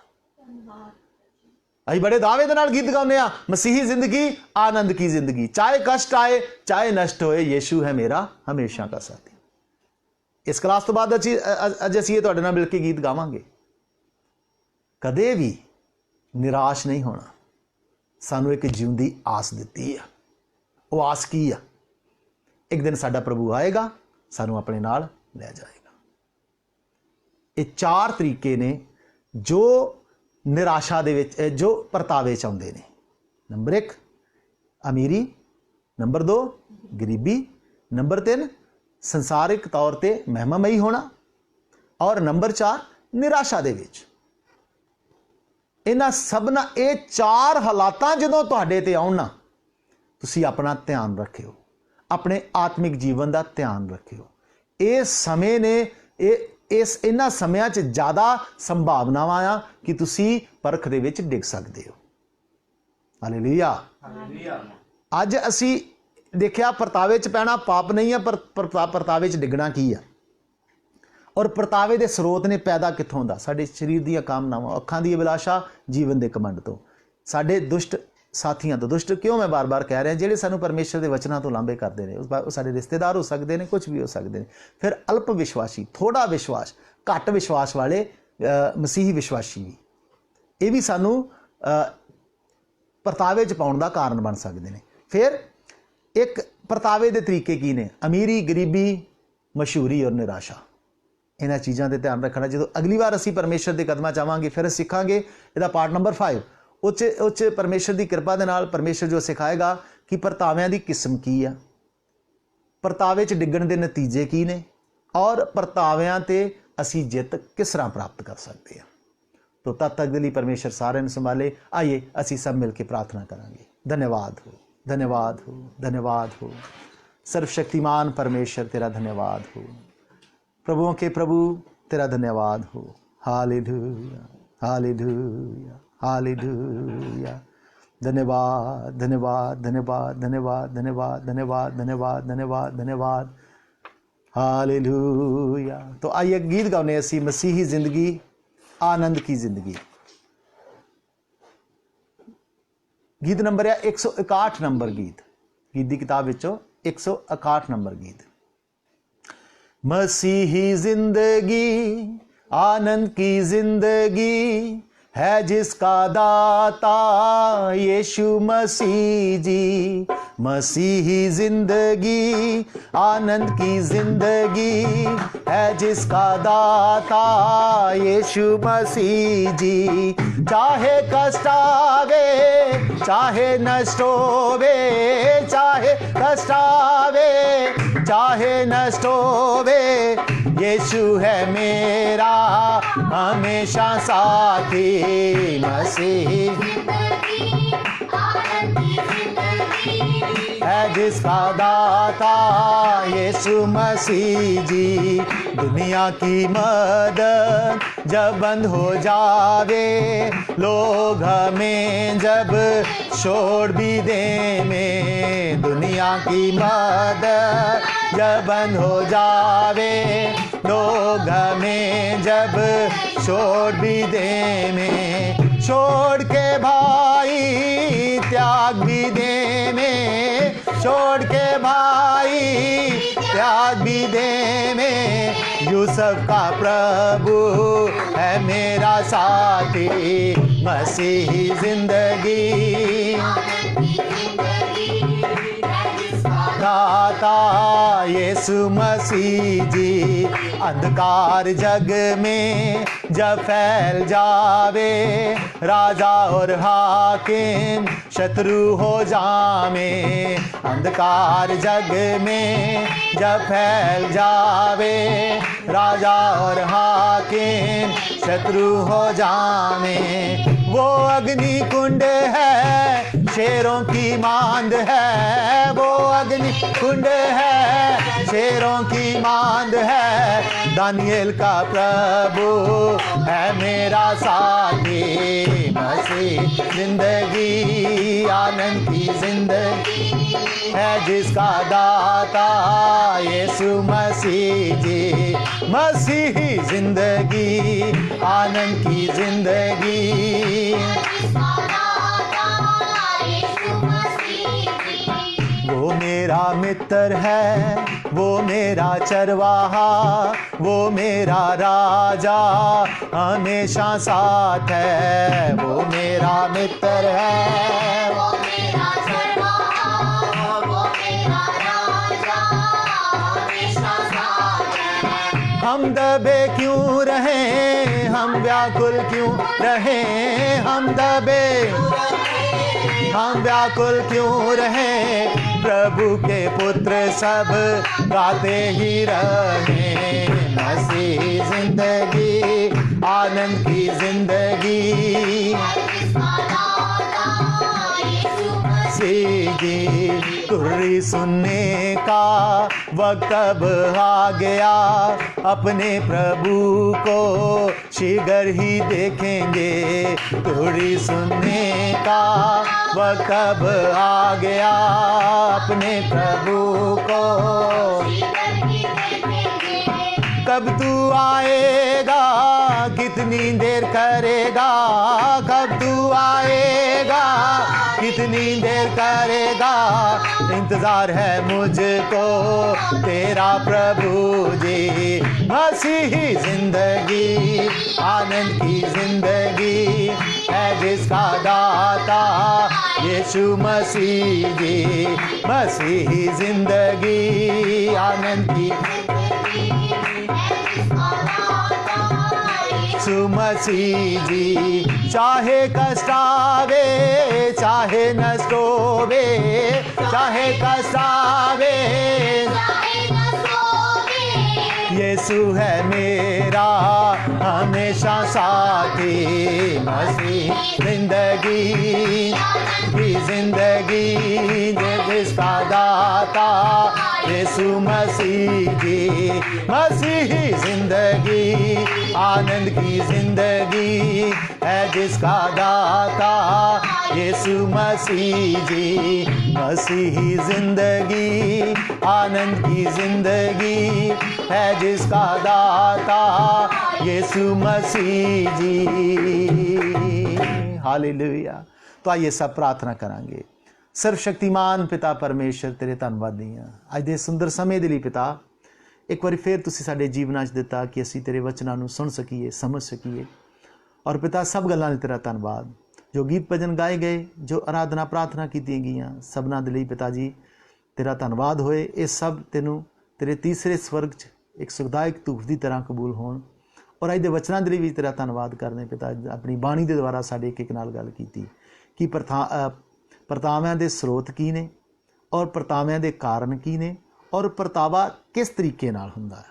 ਅਸੀਂ ਬੜੇ ਦਾਅਵੇ ਦੇ ਨਾਲ ਗੀਤ ਗਾਉਂਦੇ ਆ, ਮਸੀਹੀ ਜ਼ਿੰਦਗੀ ਆਨੰਦ की जिंदगी, चाहे कष्ट आए चाहे नष्ट होए यीशु है मेरा हमेशा का साथी। इस क्लास तो बाद ਅੱਜ ਅਸੀਂ ਤੁਹਾਡੇ ਨਾਲ ਮਿਲ ਕੇ ਗੀਤ ਗਾਵਾਂਗੇ। ਕਦੇ ਵੀ ਨਿਰਾਸ਼ ਨਹੀਂ ਹੋਣਾ। ਸਾਨੂੰ ਇੱਕ ਜਿਉਂਦੀ ਆਸ ਦਿੱਤੀ ਆ। ਉਹ ਆਸ ਕੀ ਆ? ਇੱਕ ਦਿਨ ਸਾਡਾ ਪ੍ਰਭੂ ਆਏਗਾ, ਸਾਨੂੰ ਆਪਣੇ ਨਾਲ ਲੈ ਜਾਏਗਾ। ਇਹ 4 ਤਰੀਕੇ ਨੇ ਜੋ ਨਿਰਾਸ਼ਾ ਦੇ ਵਿੱਚ, ਜੋ ਪਰਤਾਵੇ ਚ ਆਉਂਦੇ ਨੇ। ਨੰਬਰ 1 ਅਮੀਰੀ, ਨੰਬਰ 2 ਗਰੀਬੀ, ਨੰਬਰ 3 ਸੰਸਾਰਿਕ ਤੌਰ ਤੇ ਮਹਿਮਾਮਈ ਹੋਣਾ, ਔਰ ਨੰਬਰ 4 ਨਿਰਾਸ਼ਾ ਦੇ ਵਿੱਚ। ਇਹਨਾਂ ਸਭਨਾ ਇਹ 4 ਹਾਲਾਤਾਂ ਜਦੋਂ ਤੁਹਾਡੇ ਤੇ ਆਉਣ ਨਾ, ਤੁਸੀਂ ਆਪਣਾ ਧਿਆਨ ਰੱਖਿਓ, ਆਪਣੇ ਆਤਮਿਕ ਜੀਵਨ ਦਾ ਧਿਆਨ ਰੱਖਿਓ। ਇਹ ਸਮੇਂ ਨੇ, ਇਹਨਾਂ ਸਮਿਆਂ 'ਚ ਜ਼ਿਆਦਾ ਸੰਭਾਵਨਾਵਾਂ ਆ ਕਿ ਤੁਸੀਂ ਪਰਖ ਦੇ ਵਿੱਚ ਡਿੱਗ ਸਕਦੇ ਹੋ। ਹਾਲੇਲੂਇਆ। ਅੱਜ ਅਸੀਂ ਦੇਖਿਆ ਪਰਤਾਵੇ 'ਚ ਪੈਣਾ ਪਾਪ ਨਹੀਂ ਆ, ਪਰ ਪਰਤਾਵੇ 'ਚ ਡਿੱਗਣਾ ਕੀ ਆ, ਔਰ ਪਰਤਾਵੇ ਦੇ ਸਰੋਤ ਨੇ ਪੈਦਾ ਕਿੱਥੋਂ ਹੁੰਦਾ? ਸਾਡੇ ਸਰੀਰ ਦੀਆਂ ਕਾਮਨਾਵਾਂ, ਅੱਖਾਂ ਦੀ ਅਭਿਲਾਸ਼ਾ, ਜੀਵਨ ਦੇ ਘਮੰਡ ਤੋਂ, ਸਾਡੇ ਦੁਸ਼ਟ ਸਾਥੀਆਂ ਤੋਂ। ਦੁਸ਼ਟ ਕਿਉਂ ਮੈਂ ਬਾਰ-ਬਾਰ ਕਹਿ ਰਿਹਾ? ਜਿਹੜੇ ਸਾਨੂੰ ਪਰਮੇਸ਼ਰ ਦੇ ਵਚਨਾਂ ਤੋਂ ਲਾਂਭੇ ਕਰਦੇ ਨੇ। ਉਹ ਸਾਡੇ ਰਿਸ਼ਤੇਦਾਰ ਹੋ ਸਕਦੇ ਨੇ, ਕੁਝ ਵੀ ਹੋ ਸਕਦੇ ਨੇ। ਫਿਰ ਅਲਪ ਵਿਸ਼ਵਾਸੀ, ਥੋੜਾ ਵਿਸ਼ਵਾਸ, ਘੱਟ ਵਿਸ਼ਵਾਸ ਵਾਲੇ ਮਸੀਹੀ ਵਿਸ਼ਵਾਸੀ ਵੀ, ਇਹ ਵੀ ਸਾਨੂੰ ਪਰਤਾਵੇ 'ਚ ਪਾਉਣ ਦਾ ਕਾਰਨ ਬਣ ਸਕਦੇ ਨੇ। ਫਿਰ ਇੱਕ ਪਰਤਾਵੇ ਦੇ ਤਰੀਕੇ ਕੀ ਨੇ? ਅਮੀਰੀ, ਗਰੀਬੀ, ਮਸ਼ਹੂਰੀ ਔਰ ਨਿਰਾਸ਼ਾ। ਇਹਨਾਂ ਚੀਜ਼ਾਂ 'ਤੇ ਧਿਆਨ ਰੱਖਣਾ। ਜਦੋਂ ਅਗਲੀ ਵਾਰ ਅਸੀਂ ਪਰਮੇਸ਼ਰ ਦੇ ਕਦਮਾਂ 'ਚ ਆਵਾਂਗੇ, ਫਿਰ ਸਿੱਖਾਂਗੇ ਇਹਦਾ ਪਾਰਟ ਨੰਬਰ 5। ਉੱਚ ਪਰਮੇਸ਼ਰ ਦੀ ਕਿਰਪਾ ਦੇ ਨਾਲ ਪਰਮੇਸ਼ਰ ਜੋ ਸਿਖਾਏਗਾ ਕਿ ਪਰਤਾਵਿਆਂ ਦੀ ਕਿਸਮ ਕੀ ਆ, ਪਰਤਾਵੇ 'ਚ ਡਿੱਗਣ ਦੇ ਨਤੀਜੇ ਕੀ ਨੇ, ਔਰ ਪਰਤਾਵਿਆਂ 'ਤੇ ਅਸੀਂ ਜਿੱਤ ਕਿਸ ਤਰ੍ਹਾਂ ਪ੍ਰਾਪਤ ਕਰ ਸਕਦੇ ਹਾਂ। तो तब तक दिली परमेश्वर सारे संभाले। आइए असी सब मिल के प्रार्थना करांगे। धन्यवाद हो, धन्यवाद हो, धन्यवाद हो। सर्वशक्तिमान परमेश्वर तेरा धन्यवाद हो। प्रभुओं के प्रभु तेरा धन्यवाद हो। Hallelujah, hallelujah, hallelujah. धन्यवाद, धन्यवाद, धन्यवाद, धन्यवाद, धन्यवाद, धन्यवाद, धन्यवाद, धन्यवाद, धन्यवाद। हालेलुया। तो आइए गीत गाने असी मसीही जिंदगी, आनंद की जिंदगी। गीत नंबर है 161 नंबर गीत, गीत की किताब विचों 161 नंबर गीत। मसीही जिंदगी, आनंद की जिंदगी है जिसका दाता यीशु मसीह जी। मसीही जिंदगी, आनंद की जिंदगी है जिसका दाता यीशु मसीह जी। चाहे कष्ट आवे चाहे नष्ट होवे, चाहे कष्ट आवे चाहे नष्ट होवे, यीशु है मेरा हमेशा साथी। मसीही है जिसका दाता यीशु मसीह जी। दुनिया की मदद जब बंद हो जावे, लोग हमें जब छोड़ भी दे में, दुनिया की मदद जब बंद हो जावे, लोग हमें जब छोड़ भी दे में, छोड़ के भाई त्याग भी दे में, छोड़ के भाई त्याग भी दे में, यूसुफ का प्रभु है मेरा साथी। मसीही जिंदगी दाता यीशु मसीह जी। अंधकार जग में जब फैल जावे, राजा और हाकिम शत्रु हो जावे, अंधकार जग में जब फैल जावे, राजा और हाकिम शत्रु हो जावे, वो अग्नि कुंड है शेरों की मांद है, वो अग्नि कुंड है, शेरों की मांद है, दानियल का प्रभु है मेरा साथी। मसीह जिंदगी आनंद की जिंदगी है, जिसका दाता यीशु मसीह जी। मसीही जिंदगी आनंद की जिंदगी, वो मेरा मित्र है, वो मेरा चरवाहा, वो मेरा राजा हमेशा साथ है। वो मेरा मित्र है, वो मेरा चरवाहा, वो मेरा राजा हमेशा साथ है। हम दबे क्यों रहें, हम व्याकुल क्यों रहें, हम दबे हम व्याकुल क्यों रहें, प्रभु के पुत्र सब गाते ही रहे। मसीह जिंदगी आनंद की जिंदगी, मसीह तुर्री सुनने का वक्त अब आ गया, अपने प्रभु को शीघ्र ही देखेंगे। तुर्री सुनने का वक्त अब आ गया, अपने प्रभु को कब तू आएगा, कितनी देर करेगा, कब तू आएगा, कितनी देर करेगा, इंतजार है मुझको तेरा प्रभु जी। मसीही जिंदगी आनंद की जिंदगी है, जिसका दाता यीशु मसीह जी। मसीही जिंदगी आनंद की यीशु मसीह जी। चाहे कष्ट आवे, चाहे नष्ट होवे, चाहे कष्ट आवे, यीशु है मेरा हमेशा साथी। मसीह जिंदगी की जिंदगी, जिसका दाता यीशु मसीह जी। मसीही जिंदगी आनंद की जिंदगी है, जिसका दाता यीशु मसीह जी। मसीही जिंदगी आनंद की जिंदगी है, जिसका दाता यीशु मसीह जी। हालेलुया। तो आइए सब प्रार्थना करांगे। सर्वशक्तिमान पिता परमेश्वर, तेरे धन्नवादी हाँ ਅੱਜ ਦੇ ਸੁੰਦਰ ਸਮੇਂ ਦੇ ਲਈ ਪਿਤਾ। ਇੱਕ ਵਾਰੀ ਫੇਰ ਤੁਸੀਂ ਸਾਡੇ ਜੀਵਨਾਂ 'ਚ ਦਿੱਤਾ ਕਿ ਅਸੀਂ ਤੇਰੇ ਵਚਨਾਂ ਨੂੰ ਸੁਣ ਸਕੀਏ, ਸਮਝ ਸਕੀਏ। ਔਰ ਪਿਤਾ ਸਭ ਗੱਲਾਂ ਲਈ ਤੇਰਾ ਧੰਨਵਾਦ। ਜੋ ਗੀਤ ਭਜਨ ਗਾਏ ਗਏ, ਜੋ ਆਰਾਧਨਾ ਪ੍ਰਾਰਥਨਾ ਕੀਤੀਆਂ ਗਈਆਂ, ਸਭਨਾਂ ਦੇ ਲਈ ਪਿਤਾ ਜੀ ਤੇਰਾ ਧੰਨਵਾਦ ਹੋਏ। ਇਹ ਸਭ ਤੈਨੂੰ ਤੇਰੇ ਤੀਸਰੇ ਸਵਰਗ 'ਚ ਇੱਕ ਸੁਖਦਾਇਕ ਧੂਫ ਦੀ ਤਰ੍ਹਾਂ ਕਬੂਲ ਹੋਣ। ਔਰ ਅੱਜ ਦੇ ਵਚਨਾਂ ਦੇ ਲਈ ਵੀ ਤੇਰਾ ਧੰਨਵਾਦ ਕਰਦੇ ਪਿਤਾ। ਆਪਣੀ ਬਾਣੀ ਦੇ ਦੁਆਰਾ ਸਾਡੇ ਇੱਕ ਇੱਕ ਨਾਲ ਗੱਲ ਕੀਤੀ ਕਿ ਪਰਤਾਵਿਆਂ ਦੇ ਸਰੋਤ ਕੀ ਨੇ, ਔਰ ਪਰਤਾਵਿਆਂ ਦੇ ਕਾਰਨ ਕੀ ਨੇ, ਔਰ ਪਰਤਾਵਾ ਕਿਸ ਤਰੀਕੇ ਨਾਲ ਹੁੰਦਾ ਹੈ।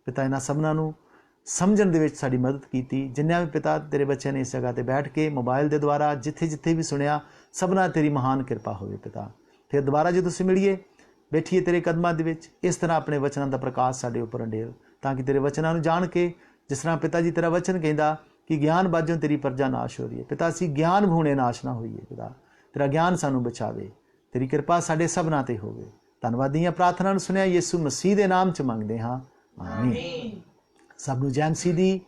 ਪਿਤਾ ਇਹਨਾਂ ਸਭਨਾਂ ਨੂੰ ਸਮਝਣ ਦੇ ਵਿੱਚ ਸਾਡੀ ਮਦਦ ਕੀਤੀ। ਜਿੰਨਿਆਂ ਵੀ ਪਿਤਾ ਤੇਰੇ ਬੱਚਿਆਂ ਨੇ ਇਸ ਜਗ੍ਹਾ 'ਤੇ ਬੈਠ ਕੇ ਮੋਬਾਈਲ ਦੇ ਦੁਆਰਾ ਜਿੱਥੇ ਜਿੱਥੇ ਵੀ ਸੁਣਿਆ, ਸਭਨਾਂ ਤੇਰੀ ਮਹਾਨ ਕਿਰਪਾ ਹੋਵੇ ਪਿਤਾ। ਫਿਰ ਦੁਬਾਰਾ ਜੇ ਤੁਸੀਂ ਮਿਲੀਏ, ਬੈਠੀਏ ਤੇਰੇ ਕਦਮਾਂ ਦੇ ਵਿੱਚ, ਇਸ ਤਰ੍ਹਾਂ ਆਪਣੇ ਵਚਨਾਂ ਦਾ ਪ੍ਰਕਾਸ਼ ਸਾਡੇ ਉੱਪਰ ਅੰਡੇਲ, ਤਾਂ ਕਿ ਤੇਰੇ ਵਚਨਾਂ ਨੂੰ ਜਾਣ ਕੇ, ਜਿਸ ਤਰ੍ਹਾਂ ਪਿਤਾ ਜੀ ਤੇਰਾ ਵਚਨ ਕਹਿੰਦਾ ਕਿ ਗਿਆਨ ਬਾਝੋਂ ਤੇਰੀ ਪ੍ਰਜਾ ਨਾਸ਼ ਹੋ ਰਹੀ ਹੈ, ਪਿਤਾ ਅਸੀਂ ਗਿਆਨ ਭੂਣੇ ਨਾਸ਼ ਨਾ ਹੋਈਏ ਪਿਤਾ। ਤੇਰਾ ਗਿਆਨ ਸਾਨੂੰ ਬਚਾਵੇ, ਤੇਰੀ ਕਿਰਪਾ ਸਾਡੇ ਸਭਨਾਂ ਤੇ ਹੋਵੇ। ਧੰਨਵਾਦੀਆਂ ਪ੍ਰਾਰਥਨਾ ਨੂੰ ਸੁਣਿਆ ਯਿਸੂ ਮਸੀਹ ਦੇ ਨਾਮ 'ਚ ਮੰਗਦੇ ਹਾਂ, ਆਮੀਨ। ਸਭ ਨੂੰ ਜੈ ਮਸੀਹ ਦੀ।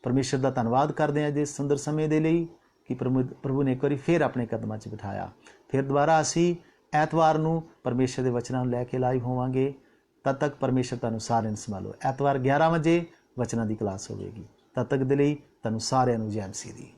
ਪਰਮੇਸ਼ਰ ਦਾ ਧੰਨਵਾਦ ਕਰਦੇ ਹਾਂ ਜੇ ਸੁੰਦਰ ਸਮੇਂ ਦੇ ਲਈ ਕਿ ਪ੍ਰਭੂ ਨੇ ਇੱਕ ਵਾਰੀ ਫਿਰ ਆਪਣੇ ਕਦਮਾਂ 'ਚ ਬਿਠਾਇਆ। ਫਿਰ ਦੁਬਾਰਾ ਅਸੀਂ ਐਤਵਾਰ ਨੂੰ ਪਰਮੇਸ਼ਰ ਦੇ ਵਚਨਾਂ ਨੂੰ ਲੈ ਕੇ ਲਾਈਵ ਹੋਵਾਂਗੇ। ਤਦ ਤੱਕ ਪਰਮੇਸ਼ਰ ਤੁਹਾਨੂੰ ਸਾਰਿਆਂ ਨੂੰ ਸੰਭਾਲੋ। ਐਤਵਾਰ 11 ਵਜੇ ਵਚਨਾਂ ਦੀ ਕਲਾਸ ਹੋਵੇਗੀ। ਤਦ ਤੱਕ ਦੇ ਲਈ ਤੁਹਾਨੂੰ ਸਾਰਿਆਂ ਨੂੰ ਜੈ ਮਸੀਹ ਦੀ।